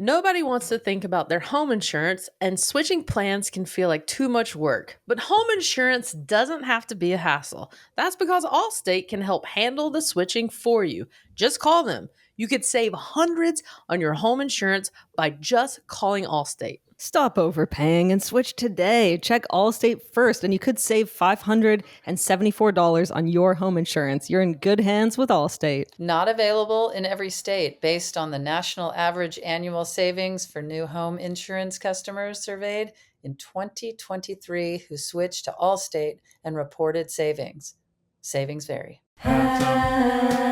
Nobody wants to think about their home insurance, and switching plans can feel like too much work. But home insurance doesn't have to be a hassle. That's because Allstate can help handle the switching for you. Just call them. You could save hundreds on your home insurance by just calling Allstate. Stop overpaying and switch today. Check Allstate first, and you could save $574 on your home insurance. You're in good hands with Allstate. Not available in every state based on the national average annual savings for new home insurance customers surveyed in 2023 who switched to Allstate and reported savings. Savings vary.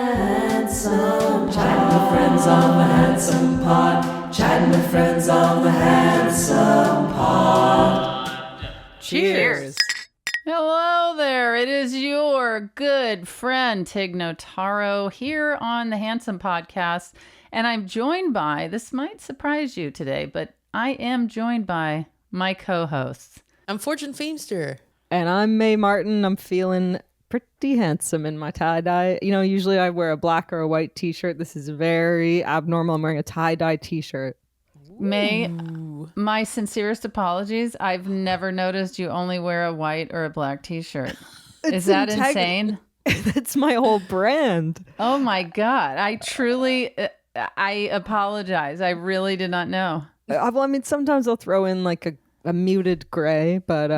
Handsome, chatting with friends on the Handsome Pod. Chatting with friends on the Handsome Pod. Cheers. Hello there. It is your good friend Tig Notaro here on the Handsome Podcast. And I'm joined by, this might surprise you today, but I am joined by my co-hosts. I'm Fortune Feimster. And I'm May Martin. I'm feeling pretty handsome in my tie-dye. You know, usually I wear a black or a white t-shirt. This is very abnormal. I'm wearing a tie-dye t-shirt. May, my sincerest apologies. I've never noticed you only wear a white or a black t-shirt. Is that insane? That's my whole brand. Oh my God. I apologize. I really did not know. Well, I mean, sometimes I'll throw in like a muted gray, but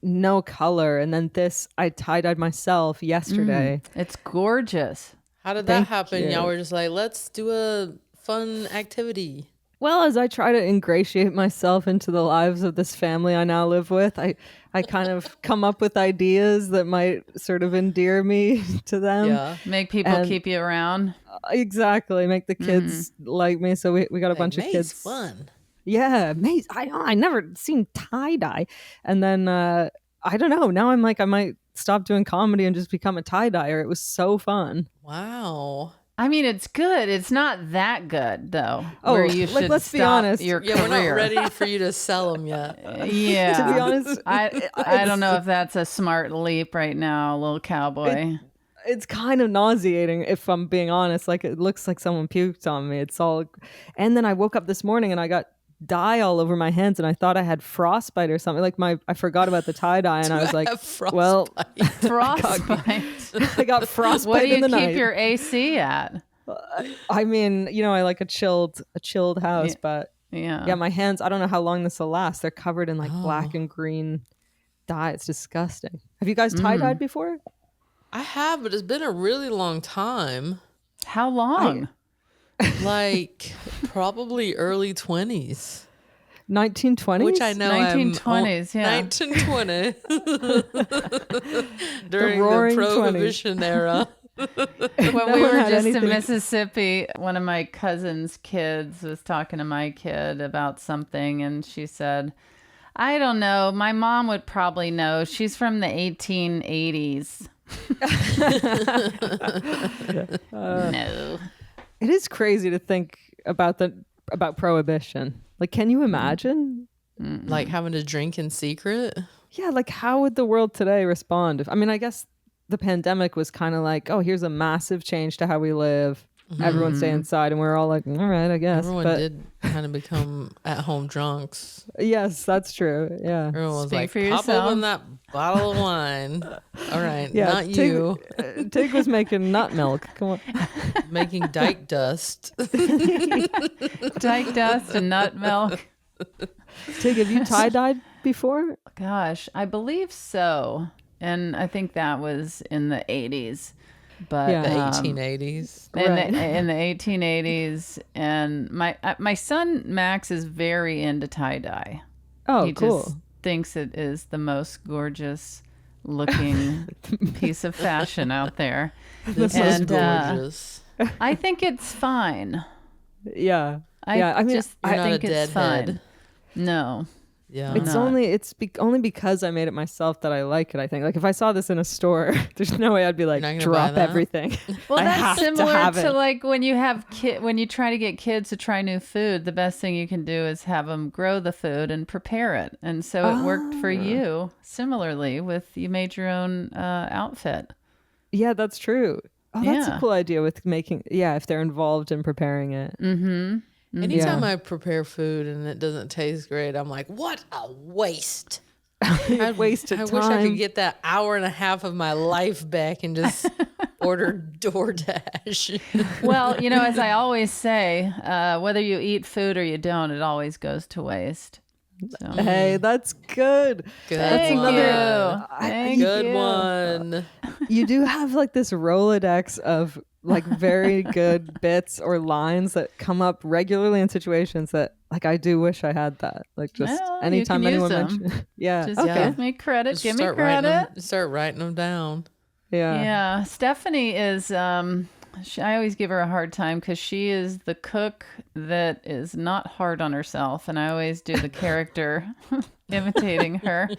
no color. And then this, I tie-dyed myself yesterday. It's gorgeous. How did that Thank happen? you. Y'all were just like, let's do a fun activity. Well, as I try to ingratiate myself into the lives of this family I now live with, I kind of come up with ideas that might sort of endear me to them. Yeah. Make people keep you around. Exactly. Make the kids like me. So we got a bunch of kids. Fun. Yeah, maze. I never seen tie-dye. And then, I don't know. Now I'm like, I might stop doing comedy and just become a tie-dyer. It was so fun. Wow. I mean, it's good. It's not that good, though. Oh, where you like, should let's be stop honest. your Yeah, career. we're not ready for you to sell them yet. Yeah. To be honest, I don't know if that's a smart leap right now, little cowboy. It's kind of nauseating, if I'm being honest. Like, it looks like someone puked on me. It's all... And then I woke up this morning and I got dye all over my hands and I thought I had frostbite or something. Like, I forgot about the tie-dye and I was like, well... Frostbite. I got frostbite What do you in the keep night. your AC at? I mean, you know, I like a chilled house, but Yeah. my hands, I don't know how long this will last. They're covered in like black and green dye. It's disgusting. Have you guys tie-dyed before? I have, but it's been a really long time. How long? Like probably early 20s. 1920s? Which I know 1920s, yeah. 1920. During the roaring Prohibition era. When No we one were had just in anything. Mississippi, one of my cousin's kids was talking to my kid about something, and she said, I don't know. My mom would probably know. She's from the 1880s. No. It is crazy to think about Prohibition. Like, can you imagine? Like having to drink in secret. Yeah, like how would the world today respond? I mean, I guess the pandemic was kind of like, oh, here's a massive change to how we live. Everyone stay inside, and we're all like, all right, I guess. Everyone But did kind of become at-home drunks. yes, that's true. Yeah. Everyone was Speak like, for pop yourself." open that bottle of wine. All right, Yeah, not you. Tig was making nut milk. Come on. Making dyke dust. Dyke dust and nut milk. Tig, have you tie-dyed before? Gosh, I believe so. And I think that was in the 80s. But Yeah. The 1880s. in the 1880s. And my son Max is very into tie-dye. Oh, He cool. just thinks it is the most gorgeous looking piece of fashion out there. This And, is gorgeous. I think it's fine. Yeah. I yeah. I mean, just You're not think a it's deadhead. fine. No. Yeah. it's not. only because I made it myself that I like it. I think, like, if I saw this in a store, there's no way I'd be like, You're not gonna drop buy that? everything. Well, I that's have to similar have to it. like when you have when you try to get kids to try new food, the best thing you can do is have them grow the food and prepare it. And so it worked for you similarly with you made your own outfit. Yeah, that's true. Oh, that's Yeah. a cool idea with making. Yeah, if they're involved in preparing it. Mm-hmm. Anytime Yeah. I prepare food and it doesn't taste great, I'm like, what a waste. I Wasted I wish I time. could get that hour and a half of my life back and just order DoorDash. Well, as I always say, whether you eat food or you don't, it always goes to waste. So. Hey, that's good. Good Thank one. you. Thank Good you. one. You do have like this Rolodex of like very good bits or lines that come up regularly in situations that like I do wish I had that. Like just Well, you anytime can use anyone them. mentions yeah. Just Okay. give me credit. Just Give me start writing credit. them, start writing them down. Yeah. Yeah, Stephanie is. I always give her a hard time because she is the cook that is not hard on herself, and I always do the character imitating her.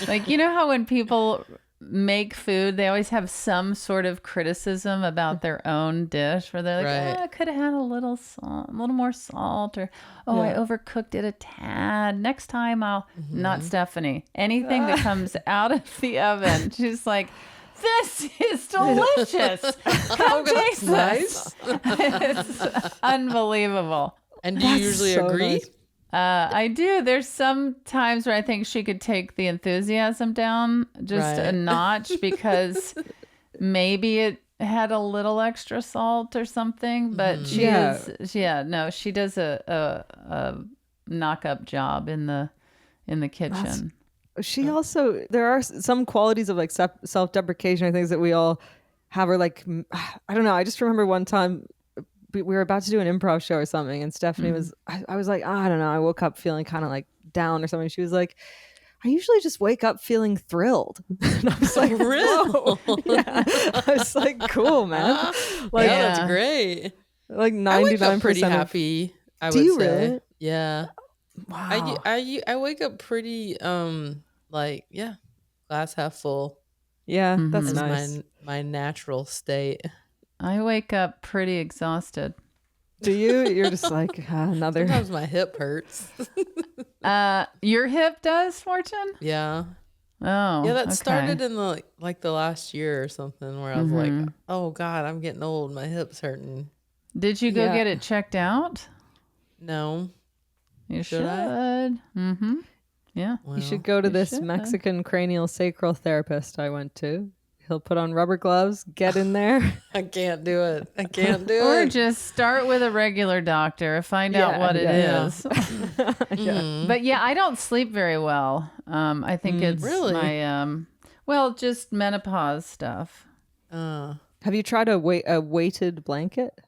Like how when people make food, they always have some sort of criticism about their own dish, where they're like, Right. "Oh, I could have had a little salt, a little more salt," or "Oh, I overcooked it a tad. Next time I'll." Not Stephanie. Anything that comes out of the oven, she's like, "This is delicious. Come taste this." It's unbelievable. And do you usually so agree? nice. I do. There's some times where I think she could take the enthusiasm down just a Right. notch because maybe it had a little extra salt or something. But she does a knock up job in the kitchen. She also there are some qualities of like self-deprecation or things that we all have or like I don't know. I just remember one time we were about to do an improv show or something and Stephanie was I was like, I don't know, I woke up feeling kind of like down or something. She was like, I usually just wake up feeling thrilled. And I was like, Really? yeah. I was like, cool, man. Like, Yeah, Yeah. that's great. like I wake up 99% pretty of happy. I Do would you say. really? Yeah. wow. I wake up pretty like glass half full. Yeah, that's Is nice. my natural state. I wake up pretty exhausted. Do you? You're just like another. Sometimes my hip hurts. Your hip does, Fortune? Yeah. Oh, Yeah, that okay. started in the last year or something where I was like, "Oh God, I'm getting old. My hip's hurting." Did you go Yeah. get it checked out? No, You Should should. I? Mm-hmm. Yeah. well, You should go to this should. Mexican cranial sacral therapist I went to. He'll put on rubber gloves, get in there. I can't do it. I can't do Or it. just start with a regular doctor, find out Yeah, what it yeah. is. Mm. But yeah, I don't sleep very well. I think it's Really? my just menopause stuff. Have you tried a weighted blanket?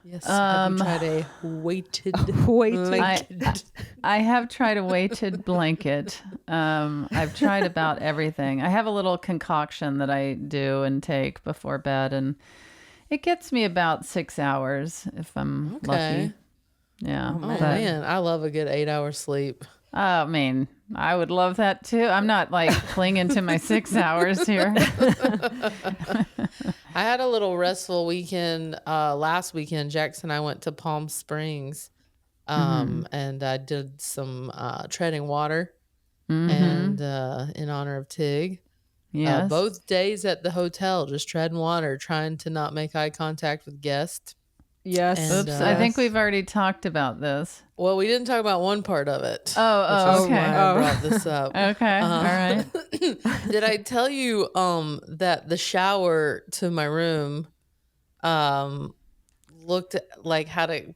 Yes. Have you tried a weighted Weighted. blanket? I have tried a weighted blanket. I've tried about everything. I have a little concoction that I do and take before bed, and it gets me about 6 hours if I'm Okay. lucky. Yeah. Oh but- man, I love a good 8-hour sleep. I mean, I would love that too. I'm not like clinging to my 6 hours here. I had a little restful weekend last weekend. Jackson and I went to Palm Springs, and I did some treading water, and in honor of Tig. Yes. Both days at the hotel, just treading water, trying to not make eye contact with guests. Yes. And, Oops, I think we've already talked about this. Well, we didn't talk about one part of it. Oh, which is why okay. I brought this up. Okay. All right. Did I tell you that the shower to my room looked like had a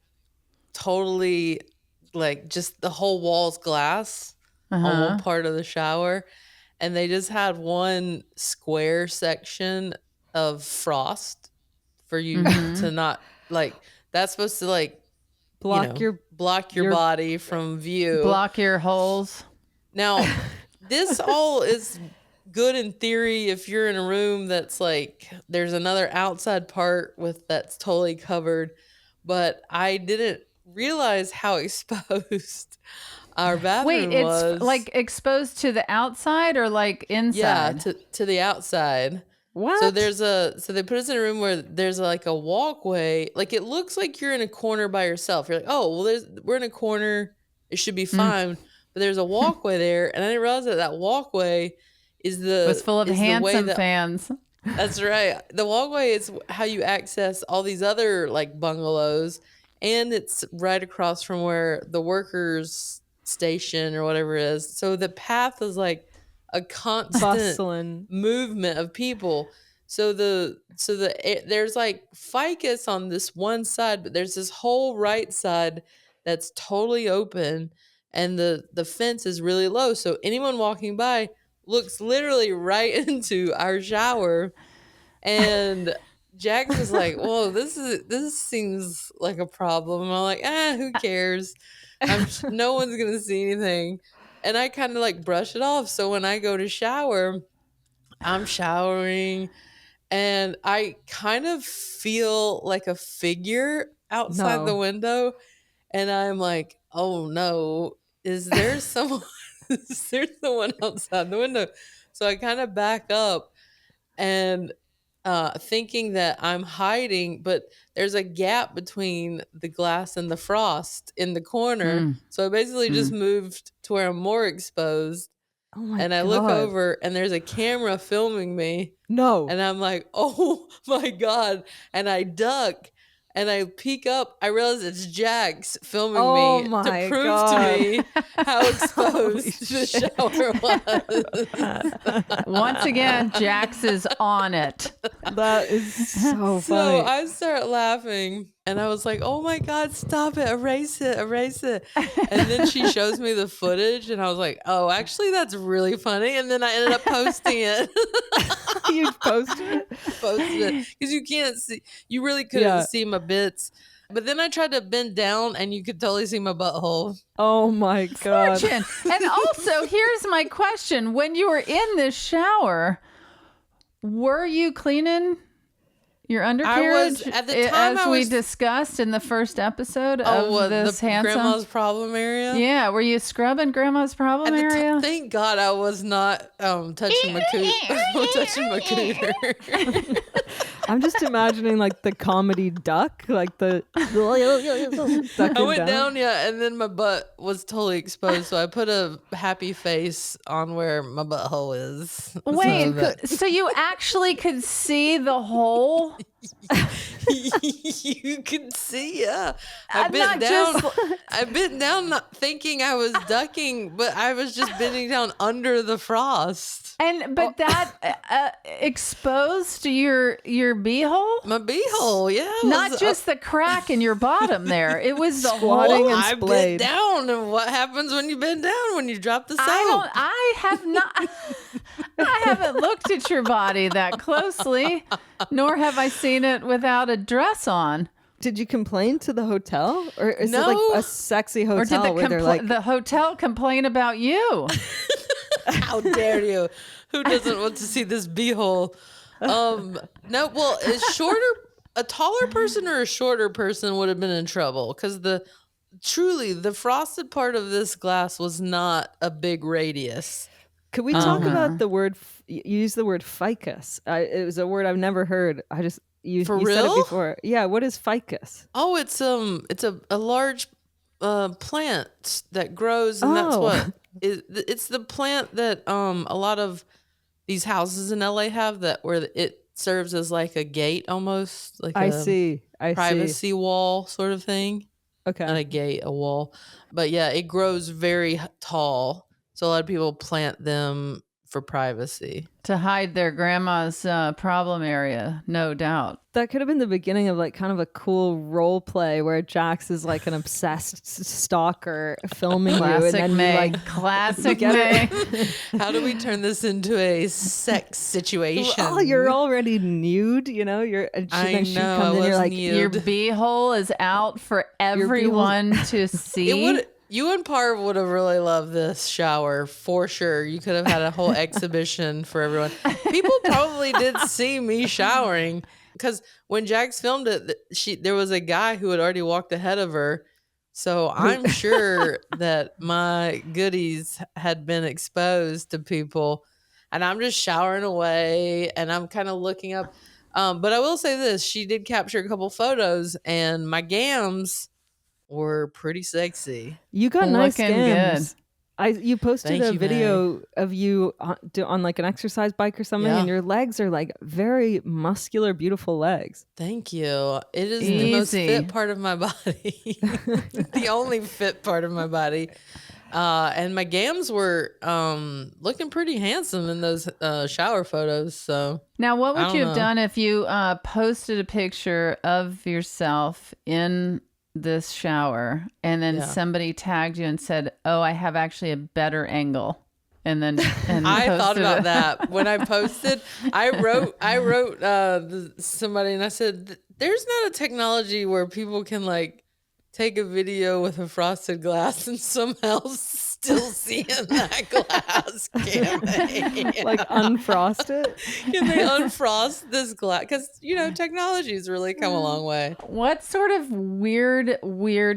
totally like just the whole wall's glass on one part of the shower, and they just had one square section of frost for you to not like that's supposed to like Block your block your body from view. Block your holes. Now, this all is good in theory if you're in a room that's like there's another outside part with that's totally covered, but I didn't realize how exposed our bathroom Wait, was. it's like exposed to the outside or like inside? yeah, to the outside. what? So they put us in a room where there's like a walkway. Like it looks like you're in a corner by yourself. You're like, oh, well, we're in a corner. It should be fine. But there's a walkway there, and I didn't realize that walkway was full of is the way handsome that- fans. That's right. The walkway is how you access all these other like bungalows, and it's right across from where the workers station or whatever it is. So the path is like a constant Bustling. movement of people. So there's like ficus on this one side, but there's this whole right side that's totally open, and the fence is really low. So anyone walking by looks literally right into our shower. And Jax was like, "Whoa, this seems like a problem." And I'm like, who cares? No one's gonna see anything. And I kind of like brush it off. So when I go to shower, I'm showering, and I kind of feel like a figure outside the window, and I'm like, "Oh no, is there someone? Is there someone outside the window?" So I kind of back up and thinking that I'm hiding, but there's a gap between the glass and the frost in the corner. So I basically just moved to where I'm more exposed. Oh my and I God. look over, and there's a camera filming me. No. And I'm like, oh my God. And I duck and I peek up. I realize it's Jax filming me to prove to me how exposed the shower was. Once again, Jax is on it. That is so funny. So I start laughing, and I was like, oh my God, stop it. Erase it. Erase it. And then she shows me the footage, and I was like, oh, actually, that's really funny. And then I ended up posting it. You posted it? Posted it. Because you can't see, you really couldn't see my bits. But then I tried to bend down, and you could totally see my butthole. Oh my God. Fortune. And also, here's my question. When you were in this shower, were you cleaning your undercarriage? At the time, as we discussed in the first episode of this the handsome grandma's problem area. Yeah, were you scrubbing grandma's problem area? Thank God I was not touching my cooter. I'm just imagining like the comedy duck, like the I went down, and then my butt was totally exposed, so I put a happy face on where my butthole is. Wait, so you actually could see the hole? You could see, yeah. I bent down not thinking I was ducking, but I was just bending down under the frost. But that exposed your beehole? My beehole, yeah. Not just the crack in your bottom there. It was the Squatting whole. and I bent down, and what happens when you bend down when you drop the soap? I have not. I haven't looked at your body that closely, nor have I seen it without a dress on. Did you complain to the hotel, or is it No. like a sexy hotel Or did where they're like, the hotel complain about you? How dare you? Who doesn't want to see this beehole? No, well, a taller person or a shorter person would have been in trouble, because the frosted part of this glass was not a big radius. could we talk about the word? You used the word ficus. It was a word I've never heard. You said real? it before. Yeah. What is ficus? Oh, it's a large plant that grows, and that's what it's the plant that a lot of these houses in LA have, that where it serves as like a gate, almost like I a see. privacy wall sort of thing. Okay. Not a gate, a wall. But yeah, it grows very tall, so a lot of people plant them for privacy. To hide their grandma's problem area, no doubt. That could have been the beginning of like kind of a cool role play where Jax is like an obsessed stalker filming you, and Classic then May. you like Classic get May. How do we turn this into a sex situation? well, you're already nude, you know. I she know, comes I in, you're was like, nude. Your beehole is out for everyone to see. You and Parv would have really loved this shower for sure. You could have had a whole exhibition for everyone. People probably did see me showering, because when Jax filmed it, there was a guy who had already walked ahead of her. So I'm sure that my goodies had been exposed to people, and I'm just showering away, and I'm kind of looking up. But I will say this: she did capture a couple photos, and my gams were pretty sexy. you got nice Looking gams. You posted Thank a you, video of you on like an exercise bike or something, Yeah. and your legs are like very muscular, beautiful legs. Thank you. It is the most Easy. fit part of my body. The only fit part of my body. And my gams were looking pretty handsome in those shower photos. So Now, what I would don't you have know. done if you posted a picture of yourself in this shower and then Yeah. somebody tagged you and said, "Oh, I have actually a better angle," and then I thought posted about it? that when I posted. I wrote somebody and I said, "There's not a technology where people can like take a video with a frosted glass and somehow still see in that glass, can they? Like unfrost it. Can they unfrost this glass? Because technology's really come a long way. What sort of weird,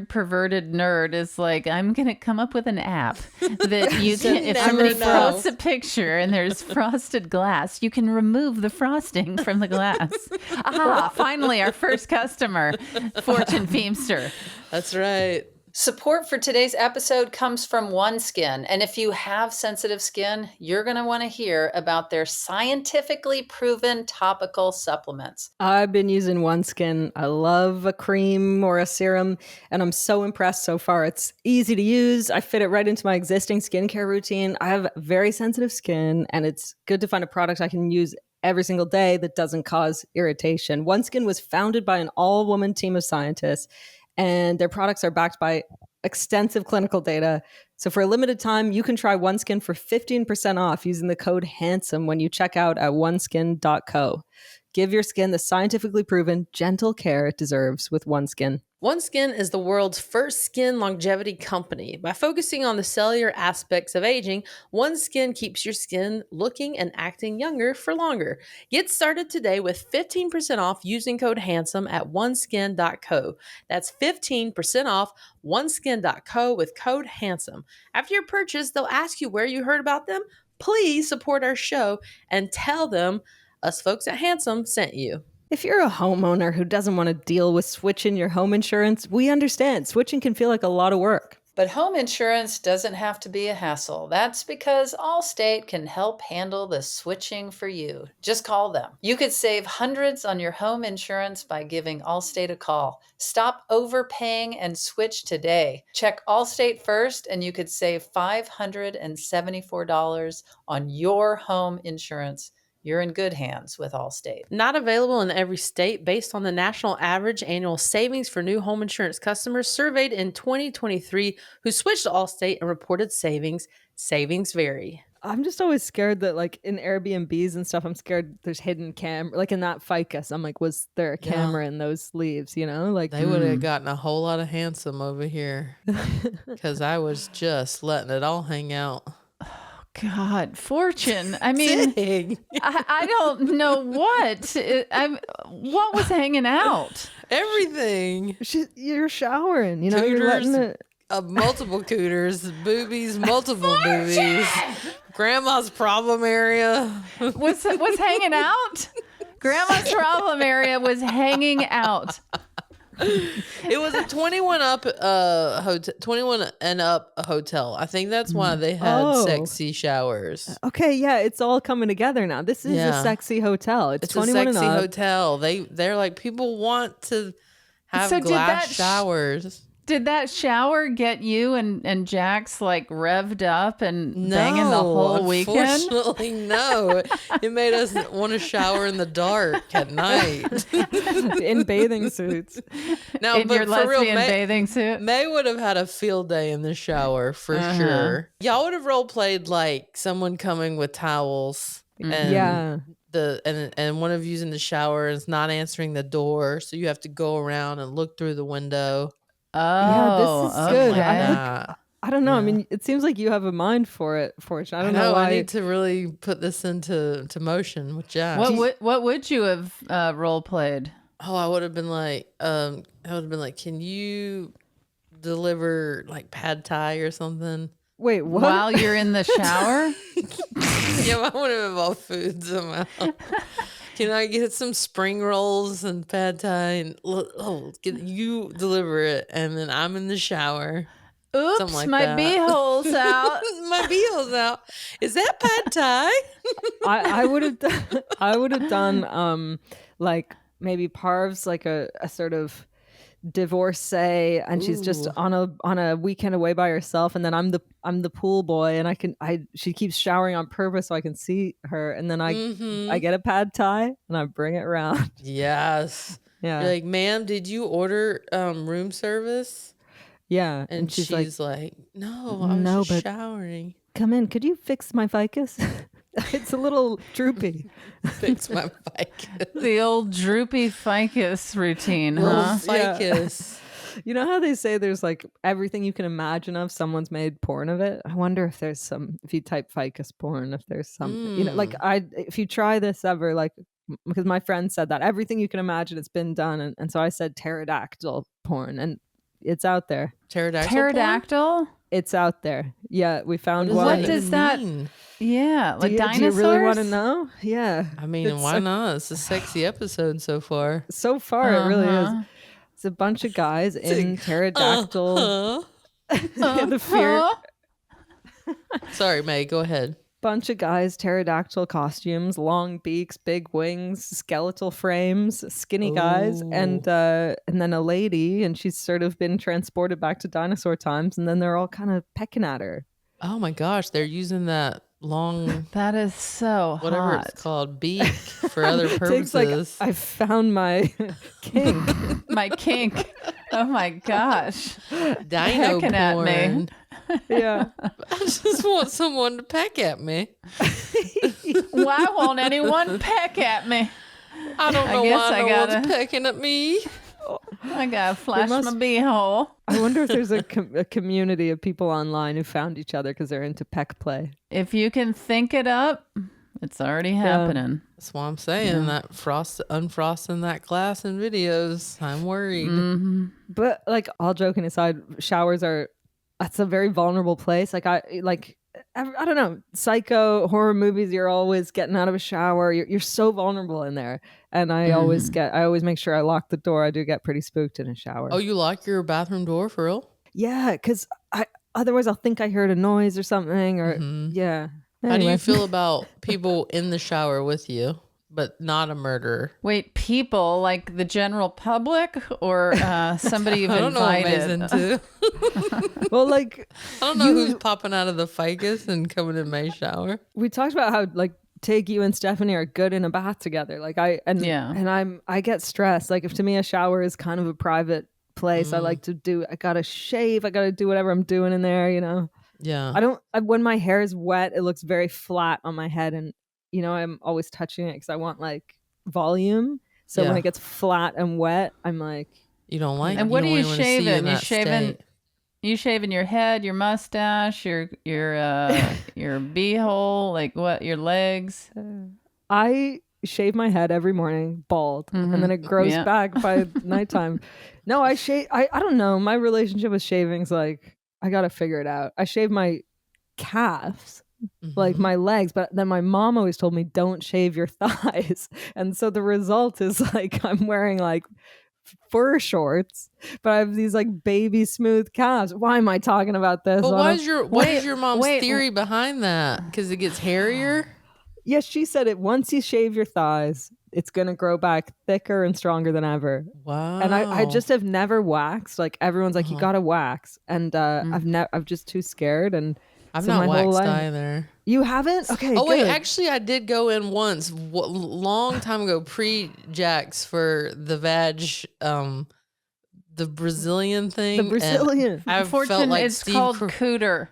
perverted nerd is like, I'm going to come up with an app that you can, if never somebody know. posts a picture and there's frosted glass, you can remove the frosting from the glass. Aha, finally, our first customer, Fortune Feimster. That's right. Support for today's episode comes from OneSkin. And if you have sensitive skin, you're going to want to hear about their scientifically proven topical supplements. I've been using OneSkin. I love a cream or a serum, and I'm so impressed so far. It's easy to use. I fit it right into my existing skincare routine. I have very sensitive skin, and it's good to find a product I can use every single day that doesn't cause irritation. OneSkin was founded by an all-woman team of scientists, and their products are backed by extensive clinical data. So for a limited time, you can try OneSkin for 15% off using the code HANDSOME when you check out at oneskin.co. Give your skin the scientifically proven gentle care it deserves with OneSkin. OneSkin is the world's first skin longevity company. By focusing on the cellular aspects of aging, OneSkin keeps your skin looking and acting younger for longer. Get started today with 15% off using code HANDSOME at oneskin.co. That's 15% off oneskin.co with code HANDSOME. After your purchase, they'll ask you where you heard about them. Please support our show and tell them us folks at Handsome sent you. If you're a homeowner who doesn't want to deal with switching your home insurance, we understand. Switching can feel like a lot of work. But home insurance doesn't have to be a hassle. That's because Allstate can help handle the switching for you. Just call them. You could save hundreds on your home insurance by giving Allstate a call. Stop overpaying and switch today. Check Allstate first and you could save $574 on your home insurance. You're in good hands with Allstate. Not available in every state based on the national average annual savings for new home insurance customers surveyed in 2023 who switched to Allstate and reported savings. Savings vary. I'm just always scared that like in Airbnbs and stuff, I'm scared there's hidden camera. Like in that ficus, I'm like, was there a camera in those leaves, Like They would have gotten a whole lot of handsome over here because I was just letting it all hang out. God, Fortune. I mean, Dang. I don't know what. What was hanging out? Everything. you're showering, you're letting Cooters, it. multiple cooters, boobies, multiple boobies. Grandma's problem area. Was hanging out? Grandma's problem area was hanging out. It was a 21 up hotel, 21 and up a hotel. I think that's why they had sexy showers. Okay, yeah, it's all coming together now. This is a sexy hotel. It's It's a 21 sexy and up. hotel. They're like, people want to have So did glass that showers. Did that shower get you and Jax like revved up and banging the whole weekend? Unfortunately, no. It made us want to shower in the dark at night. In bathing suits. No, In but your for real, lesbian bathing suit? May would have had a field day in the shower for sure. Y'all would have role played like someone coming with towels and Yeah. and one of you's in the shower and is not answering the door, so you have to go around and look through the window. Oh, this is good. okay. I don't know. I mean, it seems like you have a mind for it, Fortune. I don't know why. I need to really put this into motion with Jack. What would you have role played? Oh, I would have been like, can you deliver like pad thai or something? Wait, what? While you're in the shower? Yeah, I would have involved food somehow. Can I get some spring rolls and pad thai and you deliver it, and then I'm in the shower. Oops, Something like my that. beehole's out. My beehole's out. Is that pad thai? I would have done like maybe Parv's like a sort of divorcee, and she's just Ooh. on a weekend away by herself, and then I'm the pool boy, and she keeps showering on purpose so I can see her, and then I get a pad thai and I bring it around. Yes. Yeah. You're like, ma'am, did you order room service? Yeah. And she's like, no, I was No, just but showering. come in, could you fix my ficus? It's a little droopy. Fix my ficus. The old droopy ficus routine, Little huh? ficus. You know how they say there's like everything you can imagine of, someone's made porn of it? I wonder if there's some, if you type ficus porn, if there's something, you know, like if you try this ever, like, because my friend said that everything you can imagine, it's been done. And so I said pterodactyl porn, and it's out there. Pterodactyl? Pterodactyl? It's out there. Yeah, we found What one. What does that mean? Yeah, like dinosaurs. Do you really want to know? Yeah. I mean, why not? It's a sexy episode so far. So far, it really is. Uh-huh. It's a bunch of guys in pterodactyl. The fear. Sorry, May, go ahead. Bunch of guys, pterodactyl costumes, long beaks, big wings, skeletal frames, skinny guys, and then a lady, and she's sort of been transported back to dinosaur times, and then they're all kind of pecking at her. Oh my gosh, they're using that long, That is so whatever hot. it's called, beak for other Tig's purposes. like, I found my kink. My kink. Oh my gosh. Dino Pecking at me. porn. Yeah. I just want someone to peck at me. Why won't anyone peck at me? I don't know guess why I no one's gotta- pecking at me. I gotta flash must- my beehole. I wonder if there's a community of people online who found each other because they're into peck play. If you can think it up, it's already happening. That's why I'm saying that unfrosting that glass in videos. I'm worried. Mm-hmm. But like, all joking aside, showers that's a very vulnerable place. Like I don't know, psycho horror movies, you're always getting out of a shower. You're so vulnerable in there. And I always make sure I lock the door. I do get pretty spooked in a shower. Oh, you lock your bathroom door for real? Yeah, because otherwise I'll think I heard a noise or something, or yeah. How do Anyway. you feel about people in the shower with you, but not a murderer? Wait, people like the general public or somebody you've I don't know what invited? May's into. Well, like, I don't know who's popping out of the ficus and coming in May's shower. we talked about how like Tig, you and Stephanie are good in a bath together. Like I get stressed. Like, if to me a shower is kind of a private place, I like to I gotta shave, I gotta do whatever I'm doing in there, you know. Yeah. When my hair is wet, it looks very flat on my head, and you know, I'm always touching it because I want like volume. So when Yeah. it gets flat and wet, I'm like, You don't like And what you are you don't wanna see shaving? in You that shaving? state. You shaving your head, your mustache, your beehole, like what? Your legs? I shave my head every morning, bald, and then it grows Yeah. back by nighttime. No, I shave. I don't know. My relationship with shaving's like, I gotta figure it out. I shave my calves, like my legs, but then my mom always told me don't shave your thighs, and so the result is like I'm wearing like fur shorts, but I have these like baby smooth calves. Why am I talking about this? But What is your mom's theory behind that? Because it gets hairier? Yes, she said it. Once you shave your thighs, it's gonna grow back thicker and stronger than ever. Wow. And I just have never waxed. Like, everyone's like, you gotta wax, and I'm just too scared. And I've so not my whole waxed life- either. You haven't? Okay. Oh, wait, good. actually, I did go in once, long time ago, pre-Jax, for the vag, the Brazilian thing. The and Brazilian. I felt Fortune, like it's Steve called cooter.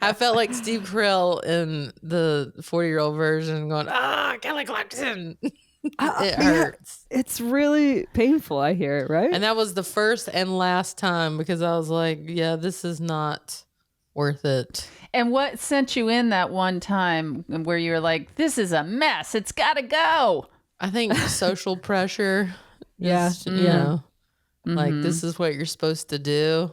I felt like Steve Carell in the 40-year-old version going, Kelly Clarkson. It hurts. It's really painful. I hear it, right? And that was the first and last time, because I was like, yeah, this is not worth it. And what sent you in that one time where you were like, this is a mess. It's got to go. I think social pressure. Yeah. Is, you know, like, this is what you're supposed to do.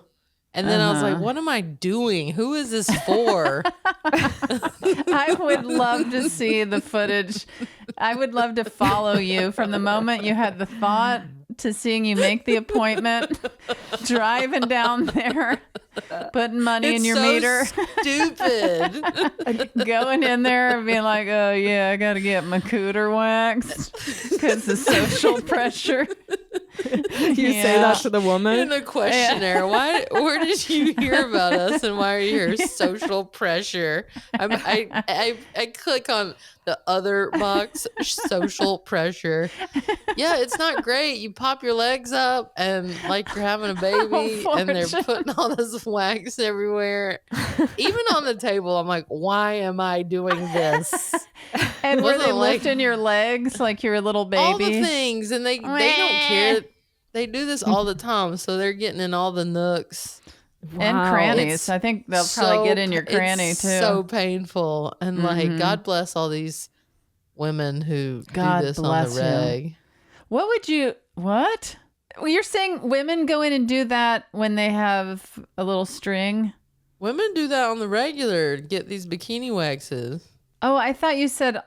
And then I was like, what am I doing? Who is this for? I would love to see the footage. I would love to follow you from the moment you had the thought to seeing you make the appointment, driving down there, putting money in your meter, stupid. going in there and being like, oh yeah, I gotta get my cooter waxed because the social pressure. You say that to the woman in a questionnaire. Where did you hear about us, and why are you here? Social pressure. I click on the other box. Social pressure. Yeah, it's not great. You pop your legs up and like you're having a baby, and they're putting all this wax everywhere, even on the table. I'm like, why am I doing this? And were they lifting your legs like you're a little baby? All the things, and they don't care. They do this all the time, so they're getting in all the nooks and crannies. I think they'll probably get in your cranny it's too. So painful, and like, God bless all these women who do this on the reg. What would you? What? Well, you're saying women go in and do that when they have a little string? Women do that on the regular. Get these bikini waxes. Oh, I thought you said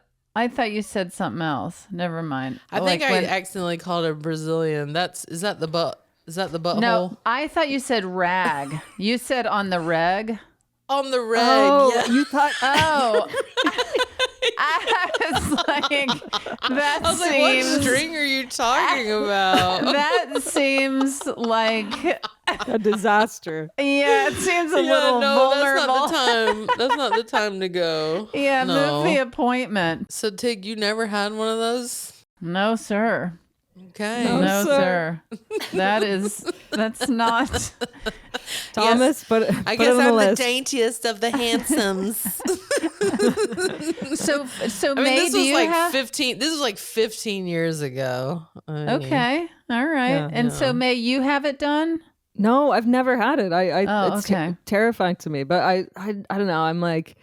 something else. Never mind. I think I accidentally called her Brazilian. Is that the butthole? No, I thought you said rag. You said on the reg. On the reg. Oh, yeah. you thought. Oh. I was like, that I was like, what string are you talking about? That seems like a disaster. Yeah, it seems a little vulnerable. That's not the time. That's not the time to go. Yeah, move the appointment. So, Tig, you never had one of those? No, sir. Okay. No, sir. That's not. Thomas, yes, but I guess I'm the daintiest of the handsomes. So I mean, May, this do was you like have 15? This was like 15 years ago. Okay, all right. Yeah. And so May, you have it done? No, I've never had it. It's okay. Terrifying to me. But I don't know. I'm like,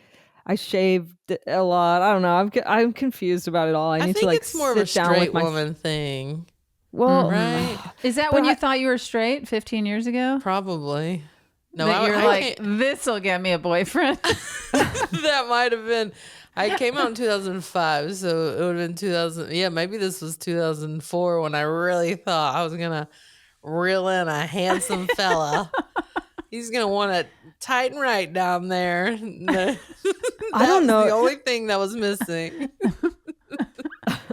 I shaved a lot. I don't know. I'm confused about it all. I need think to like it's more of a sit down straight with woman thing. Well, right? Is that when you thought you were straight 15 years ago? Probably. No, that you're like, this will get me a boyfriend. That might have been. I came out in 2005, so it would have been 2000. Yeah, maybe this was 2004 when I really thought I was gonna reel in a handsome fella. He's gonna want to tighten right down there. I don't know. The only thing that was missing.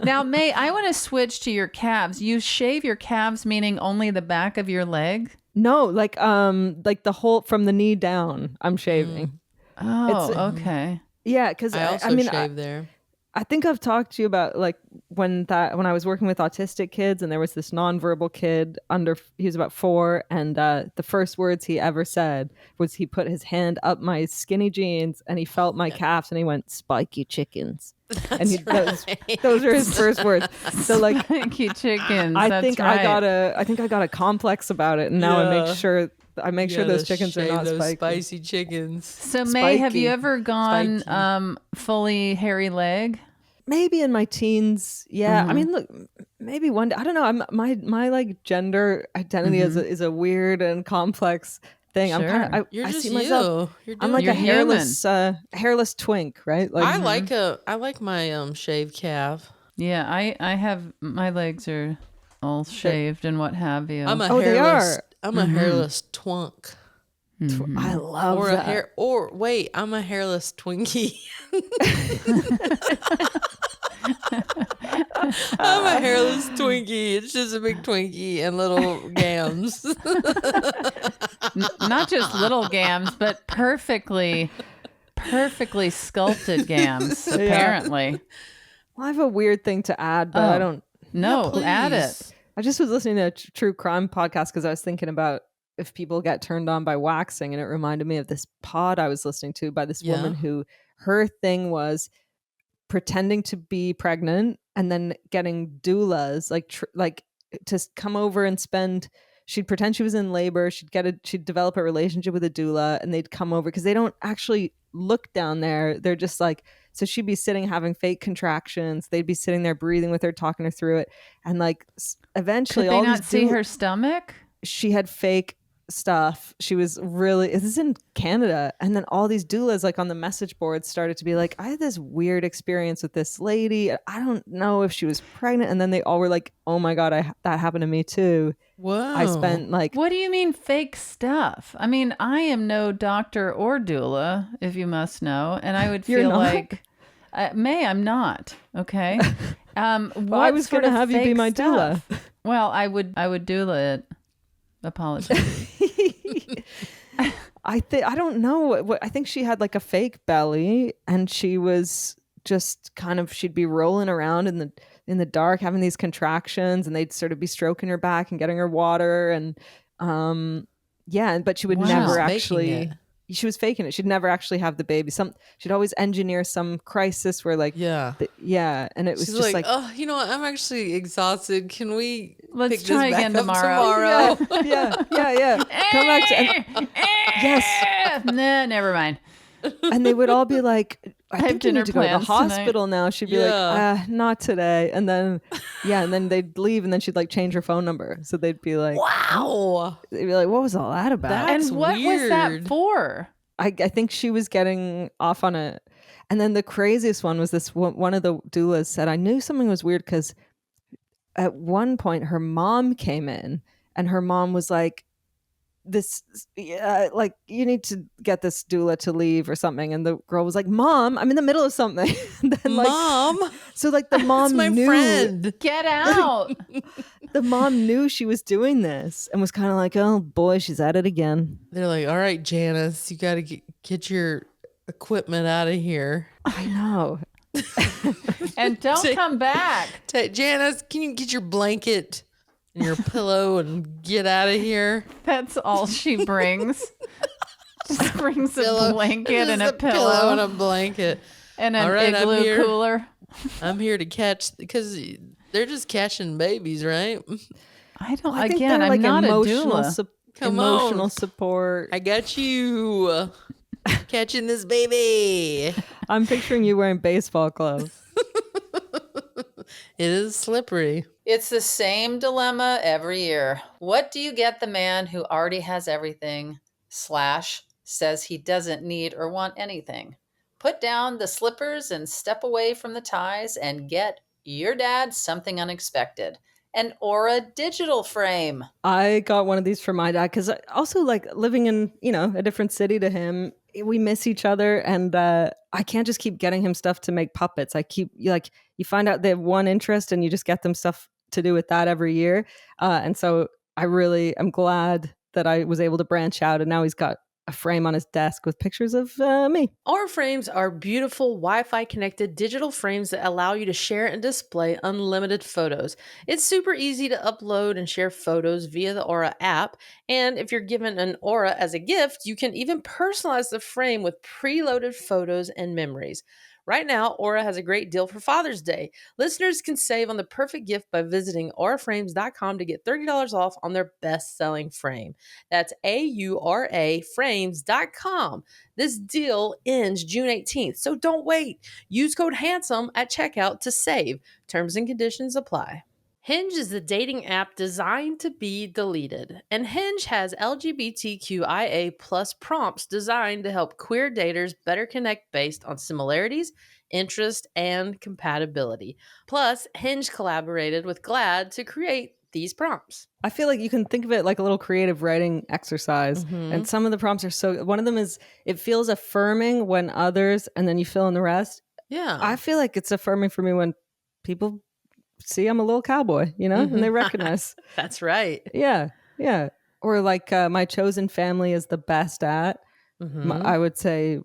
Now, May, I want to switch to your calves. You shave your calves, meaning only the back of your leg? No, like the whole from the knee down. I'm shaving. Oh, okay. Yeah, because I also shave there. I think I've talked to you about like when I was working with autistic kids, and there was this nonverbal kid he was about 4, and the first words he ever said was he put his hand up my skinny jeans and he felt my calves and he went, "Spiky chickens." And those are his first words. So like, spiky chickens. I think I got a complex about it, and now I make sure those chickens are not spiky. Spicy chickens. So May, have you ever gone fully hairy leg? Maybe in my teens, yeah. I mean, look, maybe one day. I don't know. My like gender identity is a weird and complex thing. Sure. You're I just see myself. I'm like a hairless twink, right? Like I like my shaved calf. Yeah, I have my legs are all shaved and what have you. I'm a hairless twunk. I love that. I'm a hairless Twinkie. I'm a hairless Twinkie. It's just a big Twinkie and little gams. Not just little gams, but perfectly sculpted gams, apparently. Well, I have a weird thing to add, but I don't. No, add it. I just was listening to a true crime podcast because I was thinking about if people get turned on by waxing, and it reminded me of this pod I was listening to by this woman who her thing was pretending to be pregnant and then getting doulas like to come over and spend. She'd pretend she was in labor. She'd develop a relationship with a doula, and they'd come over because they don't actually look down there. They're just like, so she'd be sitting having fake contractions. They'd be sitting there breathing with her, talking her through it, and like eventually, could they not see her stomach? She had fake stuff. She was really, this is in Canada. And then all these doulas like on the message boards started to be like, I had this weird experience with this lady. I don't know if she was pregnant. And then they all were like, oh my God, that happened to me too. Whoa. I spent like, What do you mean fake stuff? I mean, I am no doctor or doula, if you must know. And I would You're feel not? like, I'm not. Okay. I What was sort going to of have you be fake my stuff? doula. Well, I would doula it. Apologize. I don't know. I think she had like a fake belly, and she was just kind of, she'd be rolling around in the dark having these contractions, and they'd sort of be stroking her back and getting her water, and but she would Wow. never She was faking actually it. she was faking it. She'd never actually have the baby. She'd always engineer some crisis where like Yeah. and it was She's just like, like oh, you know what? I'm actually exhausted. Can we Let's pick try this back again up tomorrow. tomorrow? yeah. Come back to, and, yes. Nah, never mind. And they would all be like, I have think you dinner need to go to the plans tonight." hospital now. She'd be Yeah. like, not today. And then, and then they'd leave, and then she'd like change her phone number. So they'd be like, Wow. they'd be like, what was all that about? That's And what was that weird. for? I think she was getting off on a, and then the craziest one was this one of the doulas said, I knew something was weird because at one point her mom came in, and her mom was like, like, you need to get this doula to leave or something. And the girl was like, Mom, I'm in the middle of something. And then like, Mom, so like the that's mom my knew, friend. Get out. the mom knew she was doing this and was kind of like, oh boy, she's at it again. They're like, all right, Janice, you got to get your equipment out of here. I know. And don't come back. Janice, can you get your blanket and your pillow and get out of here? That's all she brings. Just brings a blanket and a Just pillow and pillow a blanket. and an All right, I'm igloo here. cooler. I'm here to catch, because they're just catching babies, right? I don't. I think Again, they're I'm like not a emotional, doula. Come emotional on. support. I got you. Catching this baby. I'm picturing you wearing baseball gloves. It is slippery. It's the same dilemma every year. What do you get the man who already has everything / says he doesn't need or want anything? Put down the slippers and step away from the ties and get your dad something unexpected. An Aura digital frame. I got one of these for my dad because also like living in, a different city to him, we miss each other, and I can't just keep getting him stuff to make puppets. You find out they have one interest and you just get them stuff to do with that every year. And so I really am glad that I was able to branch out, and now he's got a frame on his desk with pictures of me. Our frames are beautiful Wi-Fi connected digital frames that allow you to share and display unlimited photos. It's super easy to upload and share photos via the Aura app. And if you're given an Aura as a gift, you can even personalize the frame with preloaded photos and memories. Right now, Aura has a great deal for Father's Day. Listeners can save on the perfect gift by visiting auraframes.com to get $30 off on their best-selling frame. That's AURA frames.com. This deal ends June 18th, so don't wait. Use code HANDSOME at checkout to save. Terms and conditions apply. Hinge is the dating app designed to be deleted, and Hinge has LGBTQIA+ prompts designed to help queer daters better connect based on similarities, interest, and compatibility. Plus, Hinge collaborated with GLAAD to create these prompts. I feel like you can think of it like a little creative writing exercise. Mhm. And some of the prompts are one of them is, it feels affirming when others, and then you fill in the rest. Yeah. I feel like it's affirming for me when people see I'm a little cowboy, and they recognize. That's right. Yeah. Or like my chosen family is the best at, Mhm. I would say,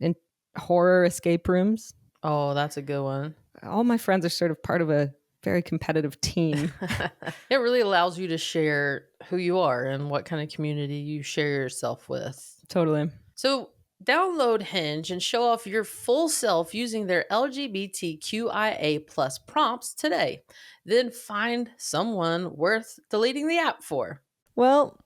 in horror escape rooms. Oh, that's a good one. All my friends are sort of part of a very competitive team. It really allows you to share who you are and what kind of community you share yourself with. Totally. So download Hinge and show off your full self using their LGBTQIA+ prompts today. Then find someone worth deleting the app for. Well,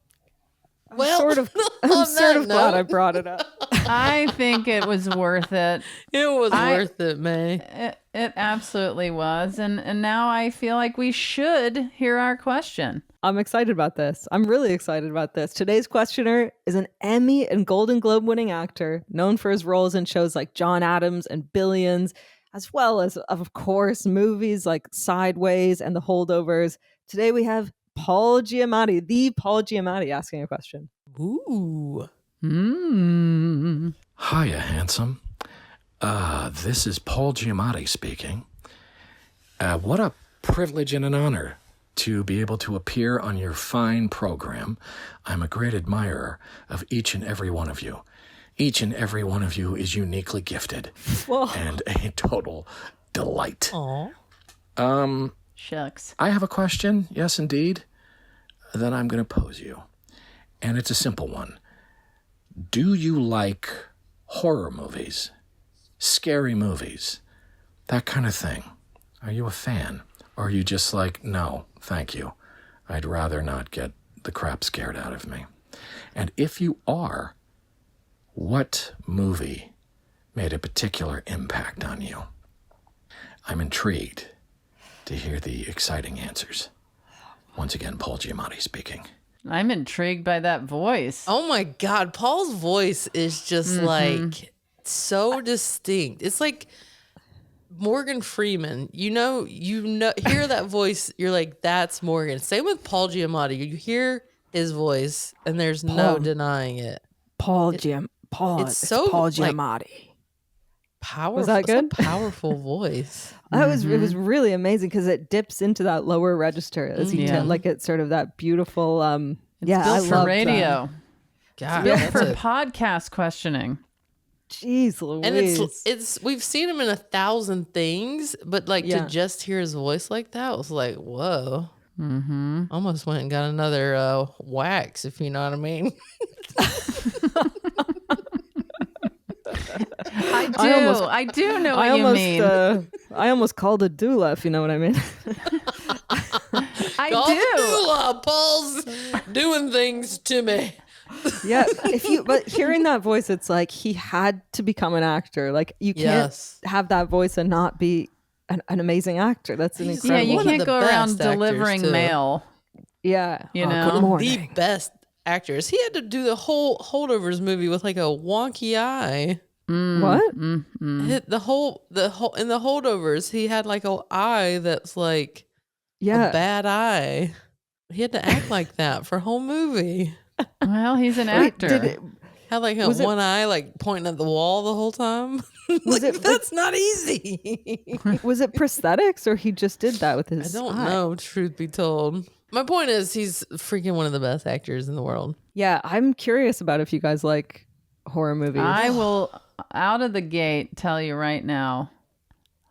I'm Well, sort of on glad that I note- brought it up. I think it was worth it. It was I- worth it, May. It absolutely was. And now I feel like we should hear our question. I'm excited about this. I'm really excited about this. Today's questioner is an Emmy and Golden Globe winning actor known for his roles in shows like John Adams and Billions, as well as, of course, movies like Sideways and The Holdovers. Today we have Paul Giamatti, the Paul Giamatti, asking a question. Ooh. Mm. Hiya, handsome. This is Paul Giamatti speaking. What a privilege and an honor to be able to appear on your fine program. I'm a great admirer of each and every one of you. Each and every one of you is uniquely gifted and a total delight. Aw. Shucks. I have a question, yes indeed, that I'm going to pose you. And it's a simple one. Do you like horror movies? Scary movies? That kind of thing? Are you a fan? Or are you just like, no, thank you. I'd rather not get the crap scared out of me. And if you are, what movie made a particular impact on you? I'm intrigued to hear the exciting answers. Once again, Paul Giamatti speaking. I'm intrigued by that voice. Oh my God. Paul's voice is just like so distinct. It's like Morgan Freeman. You know, hear that voice. You're like, that's Morgan. Same with Paul Giamatti. You hear his voice and there's no denying it. Paul It's Giamatti. Powerful. Was that good? It's a powerful voice. It was really amazing because it dips into that lower register as he like it's sort of that beautiful I Built for love radio. God, Built that's for a- podcast questioning. Jeez Louise. and it's we've seen him in 1,000 things, but like to just hear his voice like that was like, whoa. Mm-hmm. Almost went and got another wax, if you know what I mean. I do know what you mean. I almost called a doula, if you know what I mean. I Call do. Doula. Paul's doing things to me. Yeah, but hearing that voice, it's like he had to become an actor. Like you can't have that voice and not be an amazing actor. That's an He's incredible. You one of can't the go around best actors, delivering too. mail. Yeah, You Oh, know? good morning. The best actors. He had to do the whole Holdovers movie with like a wonky eye. What? Hit the whole in the Holdovers, he had like an eye that's like a bad eye. He had to act like that for a whole movie. Well, he's an actor. Had like one eye like pointing at the wall the whole time. That's not easy. Was it prosthetics or he just did that with his I don't eye? know, truth be told. My point is he's freaking one of the best actors in the world. Yeah, I'm curious about if you guys like horror movies. I will, out of the gate, tell you right now,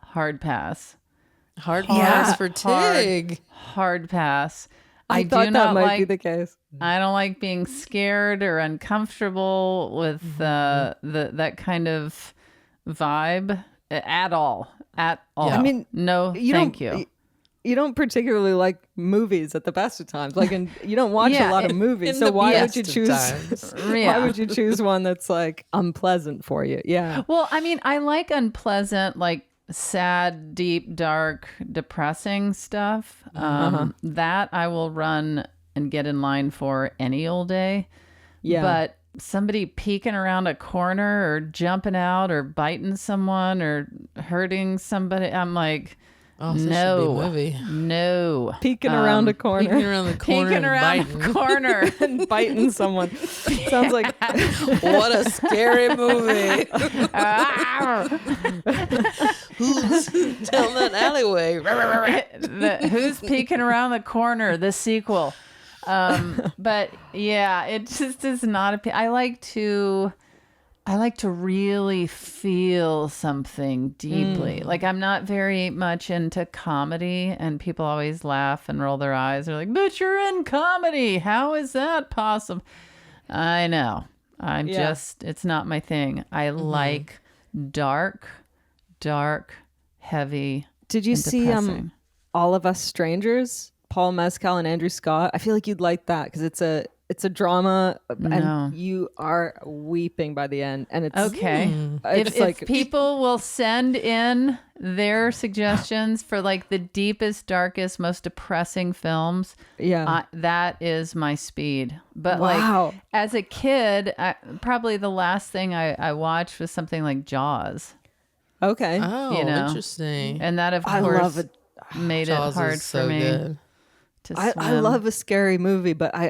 hard pass. Hard pass for Tig. Hard pass. I do thought that not might like be the case. I don't like being scared or uncomfortable with that kind of vibe at all. At all. I mean, no, thank you. You don't particularly like movies at the best of times. Like, and you don't watch a lot of movies. in So the why would best you of choose? times. Why would you choose one that's like unpleasant for you? Yeah. Well, I mean, I like unpleasant, like sad, deep, dark, depressing stuff. That I will run and get in line for any old day. Yeah. But somebody peeking around a corner or jumping out or biting someone or hurting somebody, I'm like, Oh, so no, should be a movie. no. Peeking around a corner. Peeking around the corner Peeking and around biting. the corner. and biting someone. Sounds like What a scary movie. Who's down that alleyway? Who's peeking around the corner? The sequel. But yeah, it just is not I like to really feel something deeply. Like I'm not very much into comedy, and people always laugh and roll their eyes. They're like, "But you're in comedy. How is that possible?" I know. It's not my thing. I like dark, heavy. Did you and see depressing. All of Us Strangers? Paul Mescal and Andrew Scott. I feel like you'd like that because it's It's a drama, No. and you are weeping by the end. And it's Okay. It's If people will send in their suggestions for like the deepest, darkest, most depressing films, yeah. that is my speed. But Wow. like as a kid, probably the last thing I watched was something like Jaws. Okay. Oh, You know. interesting. And that, of I course, love it. made Jaws it hard is for so me good. to I swim. love a scary movie, but I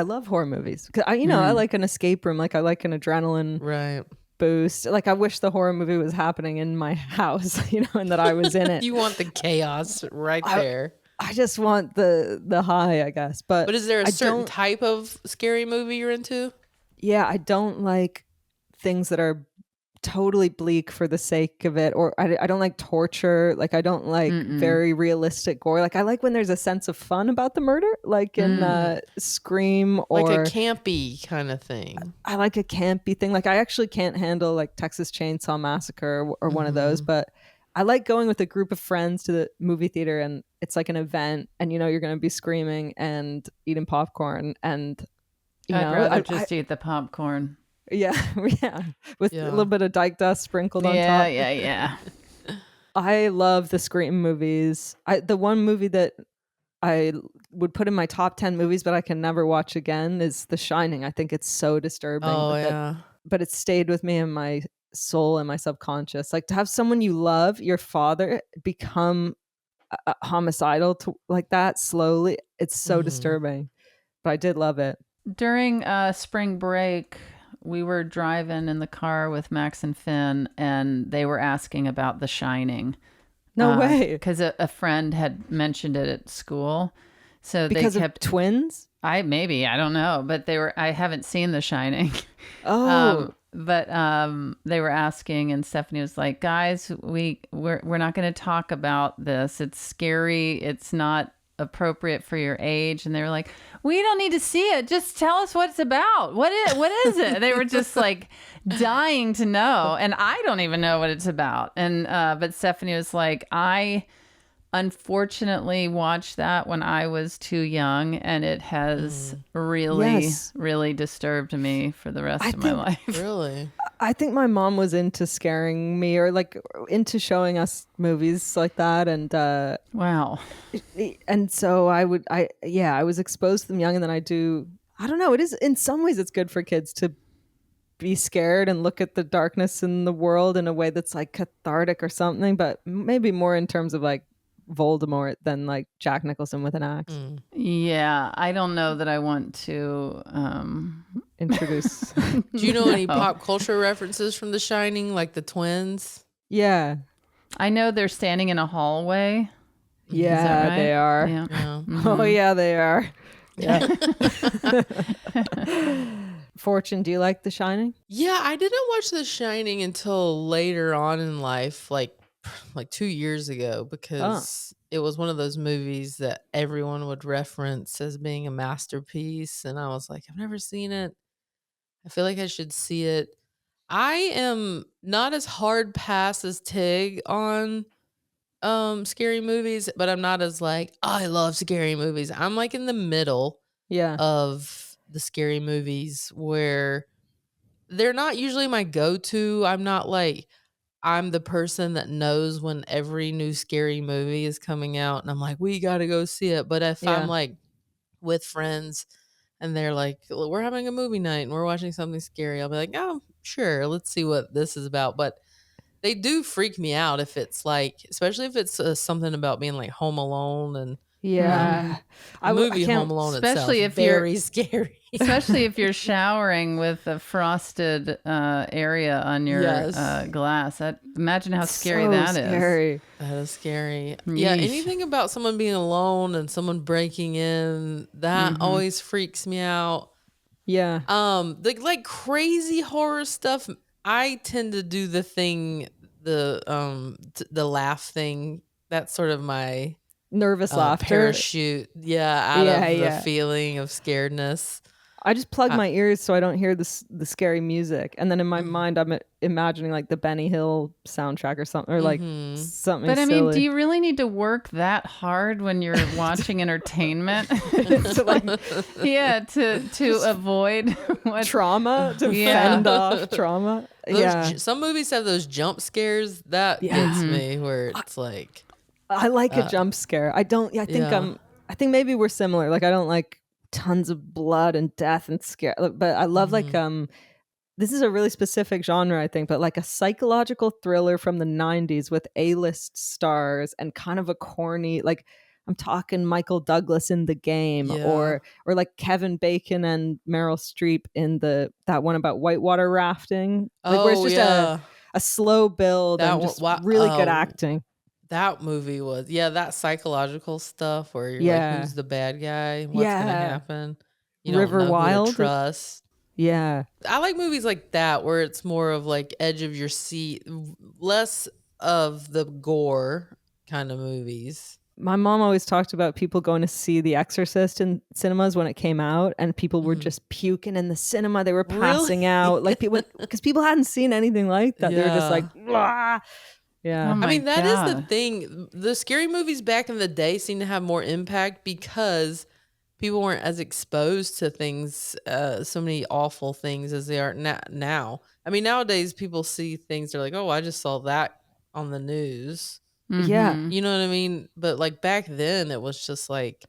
love horror movies. 'Cause I like an escape room. Like I like an adrenaline Right. boost. Like I wish the horror movie was happening in my house, and that I was in it. You want the chaos right there. I just want the high, I guess. But But is there a I certain don't- type of scary movie you're into? Yeah, I don't like things that are totally bleak for the sake of it, or I don't like torture. Like I don't like very realistic gore. Like I like when there's a sense of fun about the murder, like in Scream, or Like a campy kind of thing. I like a campy thing. Like I actually can't handle like Texas Chainsaw Massacre or one of those, but I like going with a group of friends to the movie theater, and it's like an event, and you're going to be screaming and eating popcorn, and I'd rather just eat the popcorn. yeah, with a little bit of Dyke dust sprinkled on top. Yeah. I love the Scream movies. The one movie that I would put in my top 10 movies, but I can never watch again, is The Shining. I think it's so disturbing. Oh, but yeah. but it stayed with me in my soul and my subconscious. Like to have someone you love, your father, become homicidal to like that slowly. It's so disturbing. But I did love it. During spring break, we were driving in the car with Max and Finn, and they were asking about The Shining. No way. Because a friend had mentioned it at school. So Because they kept of twins? I don't know, but I haven't seen The Shining. Oh. But they were asking, and Stephanie was like, guys, we're not going to talk about this. It's scary. It's not appropriate for your age. And they were like, we don't need to see it. Just tell us what it's about. What is it? They were just like dying to know. And I don't even know what it's about. And but Stephanie was like, I unfortunately watched that when I was too young, and it has really disturbed me for the rest of my life. Really? I think my mom was into scaring me, or like into showing us movies like that, and Wow. and so I was exposed to them young, and then I don't know, it is in some ways it's good for kids to be scared and look at the darkness in the world in a way that's like cathartic or something, but maybe more in terms of like Voldemort than like Jack Nicholson with an axe. Yeah, I don't know that I want to Introduce. Do you know any pop culture references from The Shining, like the twins? Yeah. I know they're standing in a hallway. Yeah, Is that right? they are. Yeah. Yeah. Oh yeah, they are. Yeah. Fortune, do you like The Shining? Yeah, I didn't watch The Shining until later on in life, like 2 years ago, because it was one of those movies that everyone would reference as being a masterpiece, and I was like, I've never seen it. I feel like I should see it. I am not as hard pass as Tig on scary movies, but I'm not as like, oh, I love scary movies. I'm like in the middle Yeah. of the scary movies where they're not usually my go-to. I'm not like, I'm the person that knows when every new scary movie is coming out, and I'm like, we got to go see it. But if I'm like with friends and they're like, we're having a movie night and we're watching something scary, I'll be like, oh, sure, let's see what this is about. But they do freak me out if it's like, especially if it's something about being like Home Alone, and Yeah. the movie Home Alone especially itself, if you're- very scary. Especially if you're showering with a frosted area on your glass. Imagine how scary So that is. scary. That is scary. Yeah, Yeesh. anything about someone being alone and someone breaking in, that always freaks me out. Yeah. Like crazy horror stuff, I tend to do the thing, the laugh thing. That's sort of my Nervous laughter. parachute. Yeah, out Yeah, of the yeah. feeling of scaredness. I just plug my ears so I don't hear the scary music, and then in my mind I'm imagining like the Benny Hill soundtrack or something, or like something. But I silly. mean, do you really need to work that hard when you're watching entertainment? To avoid what trauma to fend off trauma? Some movies have those jump scares that gets me, where it's like I like a jump scare. I don't. I think maybe we're similar. Like I don't like tons of blood and death and scare, but I love like this is a really specific genre, I think, but like a psychological thriller from the 90s with A-list stars and kind of a corny, like I'm talking Michael Douglas in The Game, or like Kevin Bacon and Meryl Streep in that one about whitewater rafting, like where it's just a slow build and just really good acting. That movie was, that psychological stuff where you're like, who's the bad guy? What's going to happen? You River don't know Wild. who to trust. Yeah. I like movies like that where it's more of like edge of your seat, less of the gore kind of movies. My mom always talked about people going to see The Exorcist in cinemas when it came out, and people were just puking in the cinema. They were passing out, like people, because people hadn't seen anything like that. They were just like, blah. Yeah. Oh I mean, that God. is the thing. The scary movies back in the day seem to have more impact because people weren't as exposed to things, so many awful things as they are now. I mean, nowadays people see things, they're like, oh, I just saw that on the news. Yeah. You know what I mean? But like back then, it was just like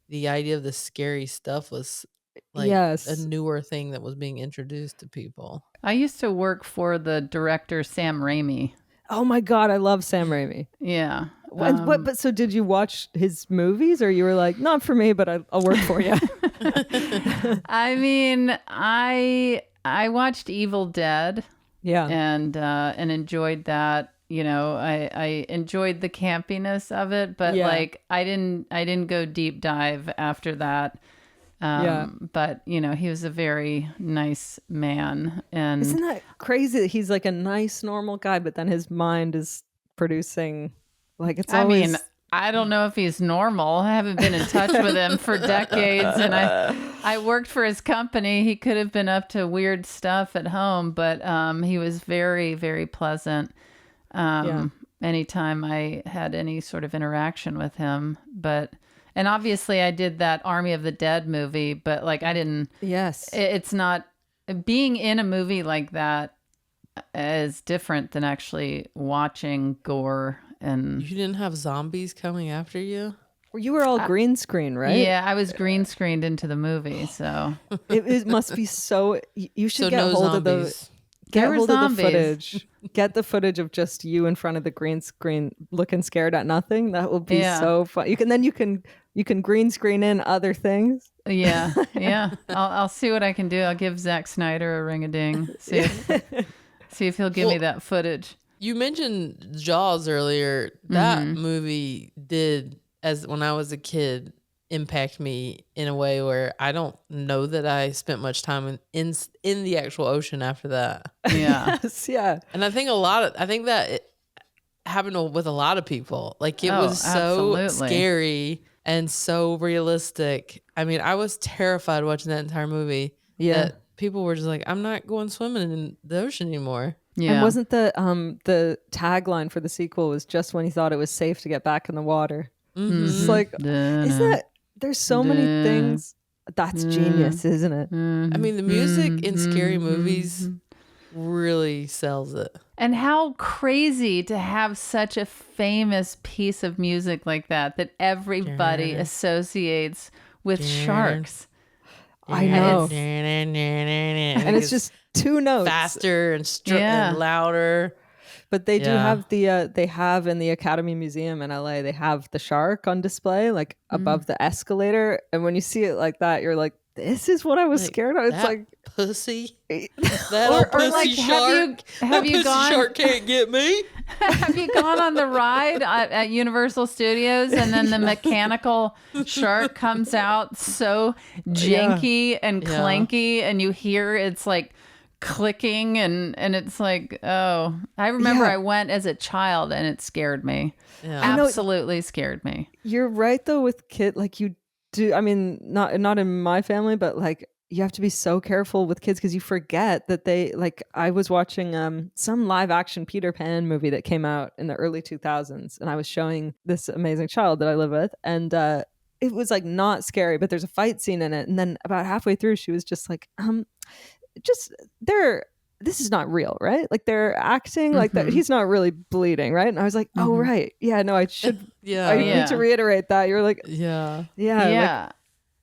the idea of the scary stuff was like a newer thing that was being introduced to people. I used to work for the director Sam Raimi. Oh my God, I love Sam Raimi. Yeah. But so did you watch his movies, or you were like, not for me, but I'll work for you? I mean, I watched Evil Dead. Yeah. And enjoyed that. You know, I enjoyed the campiness of it, but like I didn't go deep dive after that. But you know, he was a very nice man, and isn't that crazy that he's like a nice normal guy, but then his mind is producing like it's always... I mean, I don't know if he's normal. I haven't been in touch with him for decades, and I worked for his company. He could have been up to weird stuff at home, but he was very, very pleasant. Anytime I had any sort of interaction with him, and obviously I did that Army of the Dead movie, but like I didn't. Yes. It's not being in a movie like that is different than actually watching gore. And you didn't have zombies coming after you? You were all green screen, right? Yeah, I was green screened into the movie, so it must be so. You should get no hold zombies. of the. Get hold of the footage. Get the footage of just you in front of the green screen, looking scared at nothing. That will be so fun. You can green screen in other things. Yeah. I'll see what I can do. I'll give Zack Snyder a ring a ding. See if he'll give me that footage. You mentioned Jaws earlier. That movie did, as when I was a kid, impact me in a way where I don't know that I spent much time in the actual ocean after that. Yeah. Yeah. And I think that it happened with a lot of people. Like it was so absolutely scary and so realistic. I mean, I was terrified watching that entire movie. Yeah. That people were just like, I'm not going swimming in the ocean anymore. Yeah. And wasn't the tagline for the sequel was just when he thought it was safe to get back in the water? It's like, isn't that, there's so many things. That's genius, isn't it? I mean, the music in scary movies really sells it. And how crazy to have such a famous piece of music like that everybody associates with sharks. I know. And it's just two notes. Faster and louder. But they do have they have in the Academy Museum in LA, they have the shark on display, like above the escalator. And when you see it like that, you're like, this is what I was scared of. It's like pussy. That pussy like, shark. Have you gone? Shark can't get me. Have you gone on the ride at Universal Studios, and then the mechanical shark comes out so janky and clanky, and you hear it's like clicking, and it's like, oh, I remember I went as a child and it scared me. Absolutely scared me. You're right though with kid, like you do. I mean, not in my family, but like you have to be so careful with kids because you forget that they like. I was watching some live action Peter Pan movie that came out in the early 2000s, and I was showing this amazing child that I live with, and it was like not scary, but there's a fight scene in it, and then about halfway through, she was just like, just they're. This is not real, right? Like they're acting like that. He's not really bleeding, right? And I was like, oh, right. Yeah, no, I should. I need to reiterate that. You're like, yeah. Like, yeah.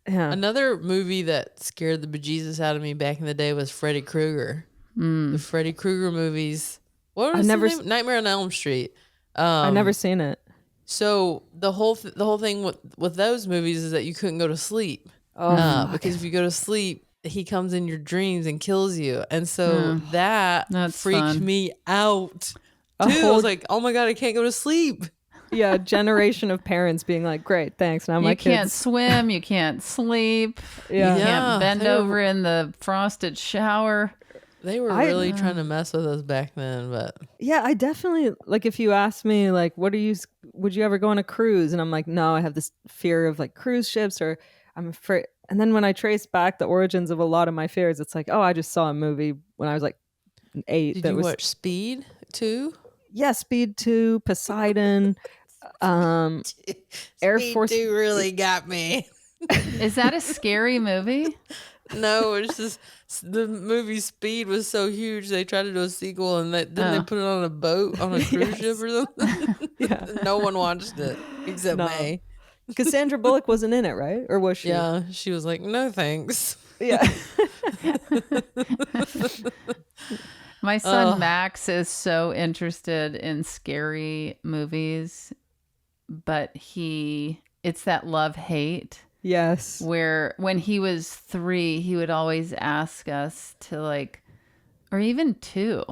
Another movie that scared the bejesus out of me back in the day was Freddy Krueger. The Freddy Krueger movies. What was the name? Nightmare on Elm Street. I've never seen it. So the whole thing with those movies is that you couldn't go to sleep. Because if you go to sleep, he comes in your dreams and kills you. And so that freaked me out too. I was like, oh my God, I can't go to sleep. Yeah, generation of parents being like, great, thanks. Now my kids can't swim, you can't sleep, you can't bend over in the frosted shower. They were really trying to mess with us back then, but yeah, I definitely like. If you ask me, like, would you ever go on a cruise? And I'm like, no, I have this fear of like cruise ships, or I'm afraid. And then when I trace back the origins of a lot of my fears, it's like, oh, I just saw a movie when I was like 8. Did you watch Speed 2? Yeah, Speed 2, Poseidon, Air Force 2 really got me. Is that a scary movie? No, it's just the movie Speed was so huge they tried to do a sequel and they put it on a boat on a cruise ship or something. No one watched it except me. Because Sandra Bullock wasn't in it, right? Or was she? Yeah, she was like, no thanks. Yeah. My son Max is so interested in scary movies, but it's that love-hate. Yes. Where when he was 3, he would always ask us to like, or even 2,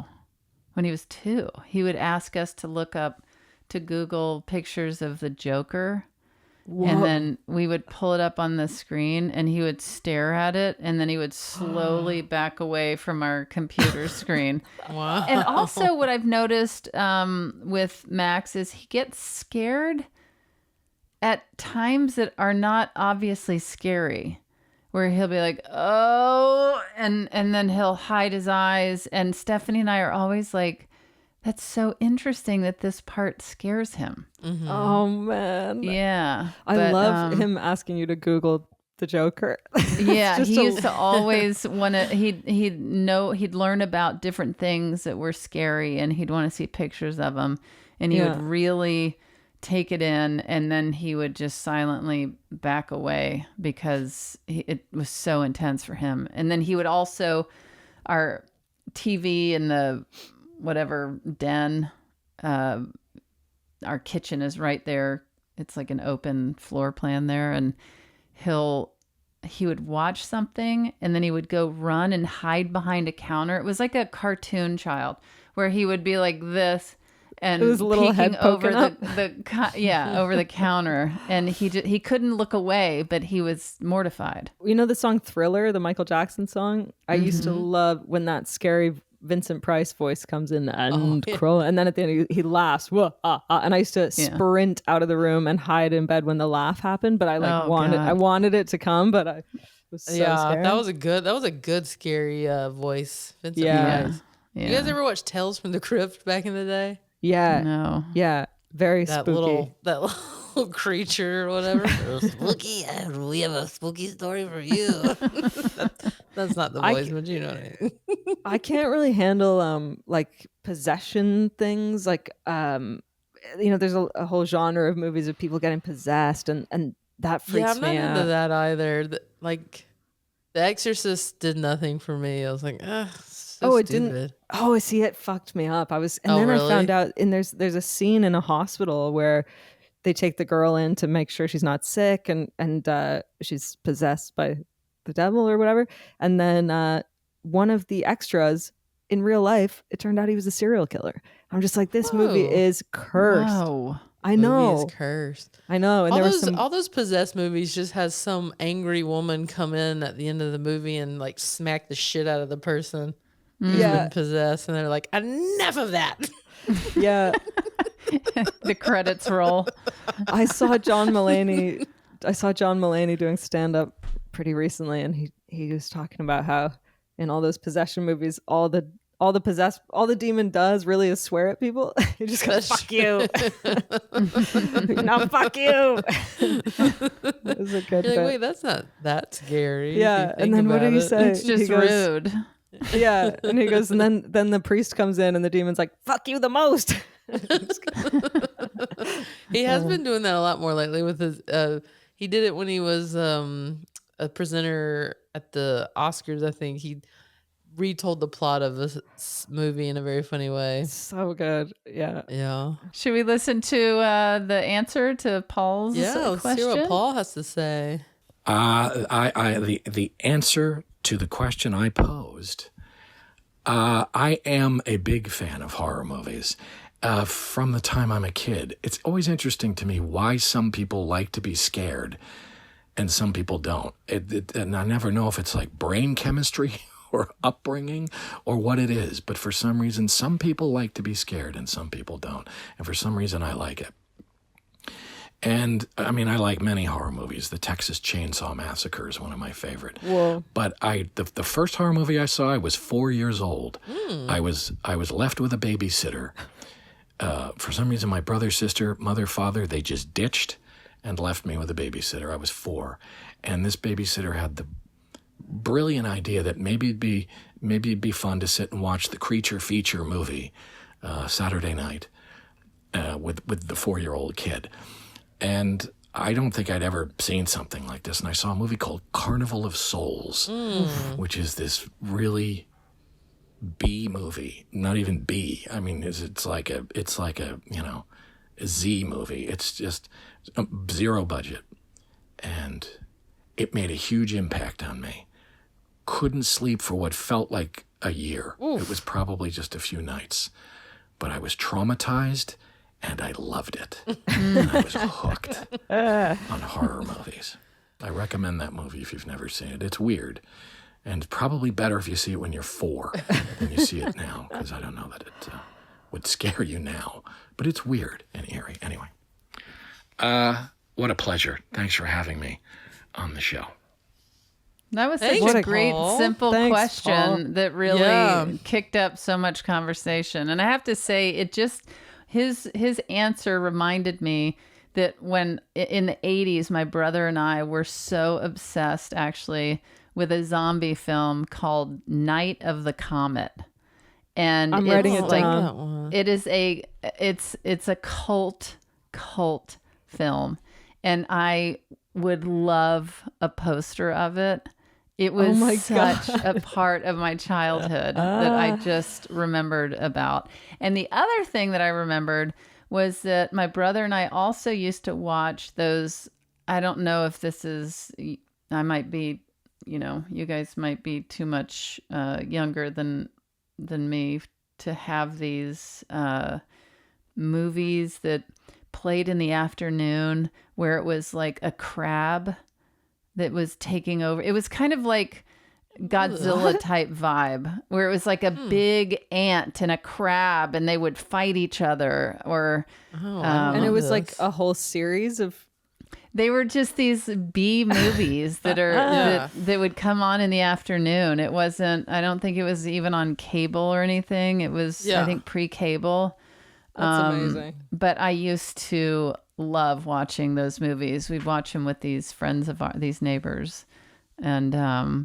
when he was 2, he would ask us to look up, to Google pictures of the Joker. Whoa. And then we would pull it up on the screen and he would stare at it and then he would slowly back away from our computer screen. Wow. And also what I've noticed with Max is he gets scared at times that are not obviously scary, where he'll be like, oh, and then he'll hide his eyes. And Stephanie and I are always like, that's so interesting that this part scares him. Mm-hmm. Oh, man. Yeah. I love him asking you to Google the Joker. Yeah. He used to always want to, he'd learn about different things that were scary and he'd want to see pictures of them. And he would really take it in. And then he would just silently back away because it was so intense for him. And then he would also, our TV in the whatever den, our kitchen is right there. It's like an open floor plan there, and he would watch something and then he would go run and hide behind a counter. It was like a cartoon child where he would be like this and it was a little head over up. over the counter, and he couldn't look away, but he was mortified. You know the song Thriller, the Michael Jackson song? I used to love when that scary Vincent Price voice comes in and and then at the end he laughs, and I used to sprint out of the room and hide in bed when the laugh happened, but I wanted it to come, but I was so scared. that was a good scary voice, Vincent Price. Yeah. You guys ever watch Tales from the Crypt back in the day? Yeah. No. Yeah. Very that spooky. That little creature or whatever. Spooky, we have a spooky story for you. That's not the voice, but you know what I mean. I can't really handle like possession things. Like there's a whole genre of movies of people getting possessed, and that freaks me out. Yeah, I'm not into that either. Like, The Exorcist did nothing for me. I was like, it didn't. Oh, see, it fucked me up. I found out, and there's a scene in a hospital where they take the girl in to make sure she's not sick, and she's possessed by the devil or whatever. And then one of the extras in real life, it turned out he was a serial killer. I'm just like, this movie is cursed. Whoa. I know. Movie is cursed. I know. And all those possessed movies just has some angry woman come in at the end of the movie and like smack the shit out of the person who's been possessed, and they're like, enough of that. Yeah. The credits roll. I saw John Mulaney doing stand-up pretty recently, and he was talking about how in all those possession movies, all the demon does really is swear at people. He just goes, "Fuck you." No, fuck you. It was a good You're like, bit. wait, that's not that scary. if Yeah, you and think then what about did he it. say? It's just He goes, rude. Yeah, and he goes, and then the priest comes in, and the demon's like, "Fuck you the most." He has been doing that a lot more lately with his he did it when he was a presenter at the Oscars. I think he retold the plot of a movie in a very funny way. So good. Yeah. Yeah. Should we listen to the answer to Paul's Let's question? hear what Paul has to say. The answer to the question I posed, I am a big fan of horror movies. From the time I'm a kid, it's always interesting to me why some people like to be scared and some people don't. And I never know if it's like brain chemistry or upbringing or what it is. But for some reason, some people like to be scared and some people don't. And for some reason, I like it. And I mean, I like many horror movies. The Texas Chainsaw Massacre is one of my favorite. Whoa. But the first horror movie I saw, I was 4 years old. I was left with a babysitter. For some reason, my brother, sister, mother, father, they just ditched and left me with a babysitter. I was 4. And this babysitter had the brilliant idea that maybe it'd be fun to sit and watch the Creature feature movie Saturday night with the 4-year-old kid. And I don't think I'd ever seen something like this. And I saw a movie called Carnival of Souls, which is this really B movie. Not even B. I mean, it's like a a Z movie. It's just zero budget. And it made a huge impact on me. Couldn't sleep for what felt like a year. Oof. It was probably just a few nights. But I was traumatized, and I loved it. And I was hooked on horror movies. I recommend that movie if you've never seen it. It's weird. And it's probably better if you see it when you're 4 than you see it now, because I don't know that it would scare you now. But it's weird and eerie. Anyway, what a pleasure. Thanks for having me on the show. That was Thanks, such a great, Paul. simple Thanks, question Paul. that really Yeah. kicked up so much conversation. And I have to say, it just his answer reminded me that when in the 80s, my brother and I were so obsessed, actually, with a zombie film called Night of the Comet. And I'm it's writing it like down. it is it's a cult film, and I would love a poster of it. It was my such a part of my childhood that I just remembered about. And the other thing that I remembered was that my brother and I also used to watch those. I don't know if this is, I might be, you guys might be too much younger than me to have these movies that played in the afternoon where it was like a crab that was taking over. It was kind of like Godzilla type vibe, where it was like a big ant and a crab, and they would fight each other. Or And it was like a whole series of. they were just these B movies that are that would come on in the afternoon. It wasn't. I don't think it was even on cable or anything. It was, I think, pre-cable. That's amazing. But I used to love watching those movies. We'd watch them with these friends of these neighbors. And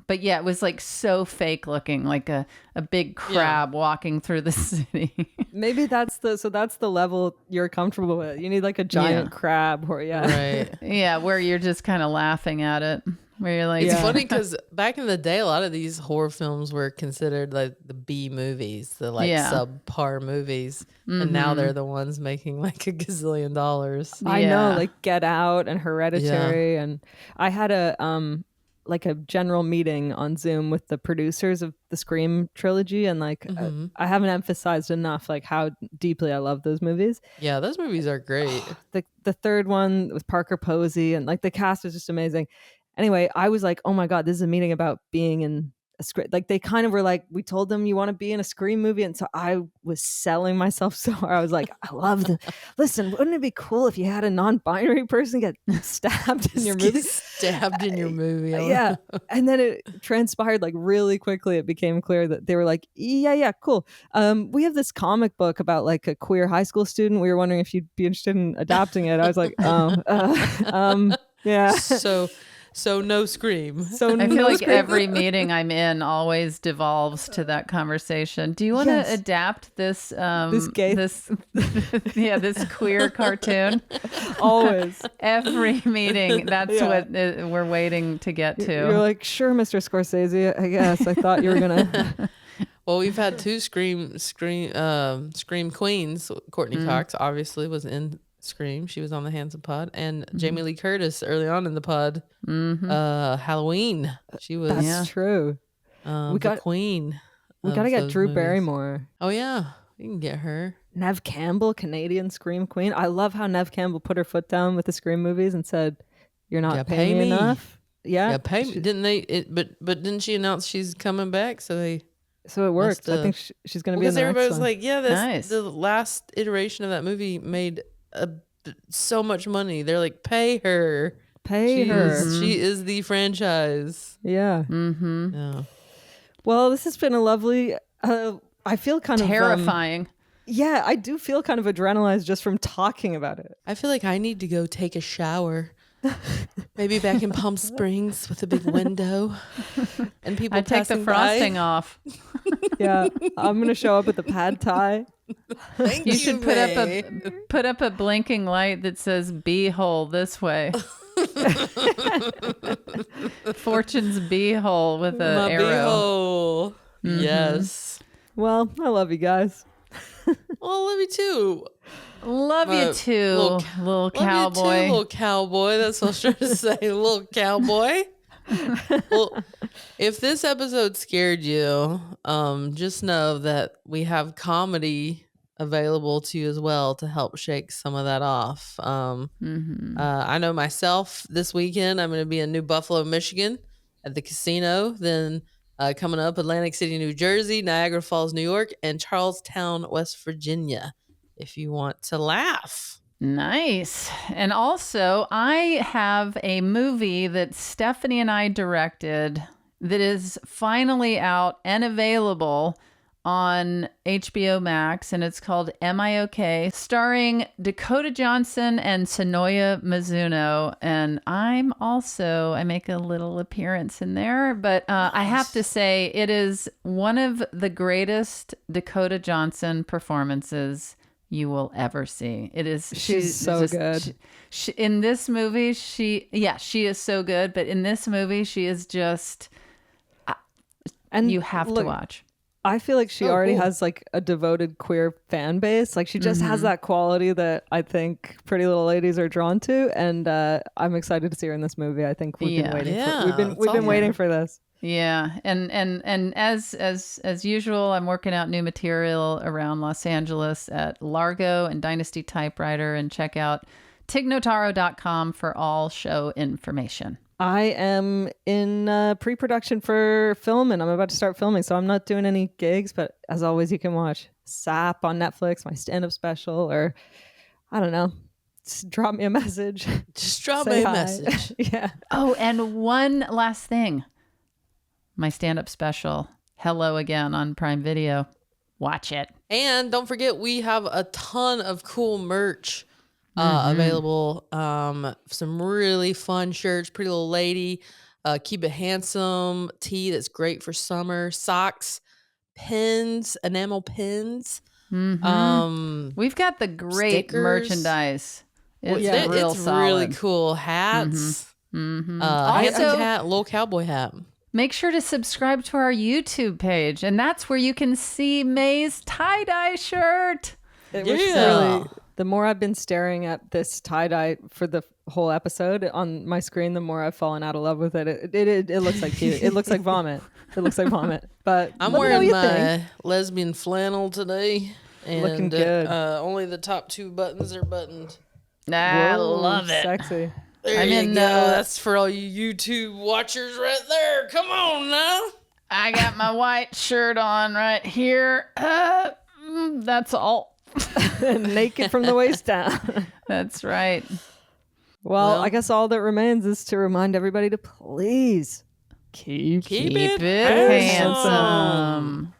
but yeah, it was like so fake looking, like a big crab walking through the city. Maybe that's the level you're comfortable with. You need like a giant crab, or Right. Yeah, where you're just kind of laughing at it. Where you're like, It's funny because back in the day, a lot of these horror films were considered like the B movies, the like subpar movies. And now they're the ones making like a gazillion dollars. I know, like Get Out and Hereditary, and I had a like a general meeting on Zoom with the producers of the Scream trilogy, and like I haven't emphasized enough like how deeply I love those movies. Yeah, those movies are great. The third one with Parker Posey, and like the cast is just amazing. Anyway, I was like, oh my God, this is a meeting about being in script. Like they kind of were like, we told them you want to be in a Scream movie, and so I was selling myself so hard. I was like, I love the. Listen, wouldn't it be cool if you had a non-binary person get stabbed in your movie? Stabbed in your movie. Yeah, and then it transpired like really quickly. It became clear that they were like, yeah, cool. We have this comic book about like a queer high school student. We were wondering if you'd be interested in adapting it. I was like, yeah. So no Scream. So I feel no like Scream. every meeting I'm in always devolves to that conversation. Do you want to Yes. adapt this gay- this this queer cartoon? Always. Every meeting, that's Yeah. what we're waiting to get to. You're like, sure, Mr. Scorsese. I guess I thought you were gonna. Well, we've had two Scream queens. Courtney Cox obviously was in Scream. She was on the Handsome Pod, and Jamie Lee Curtis early on in the pod. Halloween. She was That's true. the got- queen. We of gotta get those Drew movies. Barrymore. Oh yeah, you can get her. Nev Campbell, Canadian Scream Queen. I love how Nev Campbell put her foot down with the Scream movies and said, "You're not Yeah, paying pay me me." enough." Yeah, Yeah, pay me. Didn't they? But didn't she announce she's coming back? So they. so it worked. I Must, think she's gonna be in Because the everybody next was one. like, yeah, Nice. the last iteration of that movie made so much money. They're like, pay her. Pay her. She is the franchise. Yeah. Yeah. Well, this has been a lovely. I feel kind of Terrifying. yeah, I do feel kind of adrenalized just from talking about it. I feel like I need to go take a shower. Maybe back in Palm Springs with a big window and people I take the passing frosting by. off. Yeah, I'm gonna show up at the pad thai. Thank You should put May. up a blinking light that says "Beehole this way." Fortune's beehole with a My arrow. beehole. Yes. Well, I love you guys. Well, love you too. Love My you too, little little Love you cowboy. too, little cowboy. That's what I was trying to say, little cowboy. Well, if this episode scared you, just know that we have comedy available to you as well to help shake some of that off. I know myself this weekend, I'm going to be in New Buffalo, Michigan at the casino. Then coming up, Atlantic City, New Jersey, Niagara Falls, New York, and Charlestown, West Virginia, if you want to laugh. Nice. And also, I have a movie that Stephanie and I directed that is finally out and available on HBO Max, and it's called Am I Okay? Starring Dakota Johnson and Sonoya Mizuno. And I make a little appearance in there, but I have to say it is one of the greatest Dakota Johnson performances you will ever see. It is. She's so good. She, in this movie, she is so good. But in this movie, she is just. And you have look, to watch. I feel like she already has like a devoted queer fan base. Like she just has that quality that I think pretty little ladies are drawn to, and I'm excited to see her in this movie. I think we've been waiting. We've been waiting for this. Yeah, and as usual, I'm working out new material around Los Angeles at Largo and Dynasty Typewriter, and check out tignotaro.com for all show information. I am in pre-production for film, and I'm about to start filming, so I'm not doing any gigs. But as always, you can watch SAP on Netflix, my stand-up special, or I don't know, just drop me a message. Just drop Say me a hi. message. Yeah. Oh, and one last thing. My stand-up special, Hello Again, on Prime Video. Watch it. And don't forget, we have a ton of cool merch available. Some really fun shirts, Pretty Little Lady, Keep It Handsome tee that's great for summer, socks, pins, enamel pins. We've got the great Stickers. merchandise. It's It's real solid. really cool. Hats. Also- hat, little cowboy hat. Make sure to subscribe to our YouTube page, and that's where you can see May's tie-dye shirt. It was Yeah. really, the more I've been staring at this tie-dye for the whole episode on my screen, the more I've fallen out of love with it. It looks like cute. It looks like vomit. It looks like vomit. But I'm let me know what wearing you my think. lesbian flannel today. And, Looking good. Only the top two buttons are buttoned. I Whoa, love it. Sexy. There I'm you in, go. That's for all you YouTube watchers right there. Come on now. I got my white shirt on right here. That's all. Naked from the waist down. That's right. Well, I guess all that remains is to remind everybody to please keep Keep it handsome. handsome.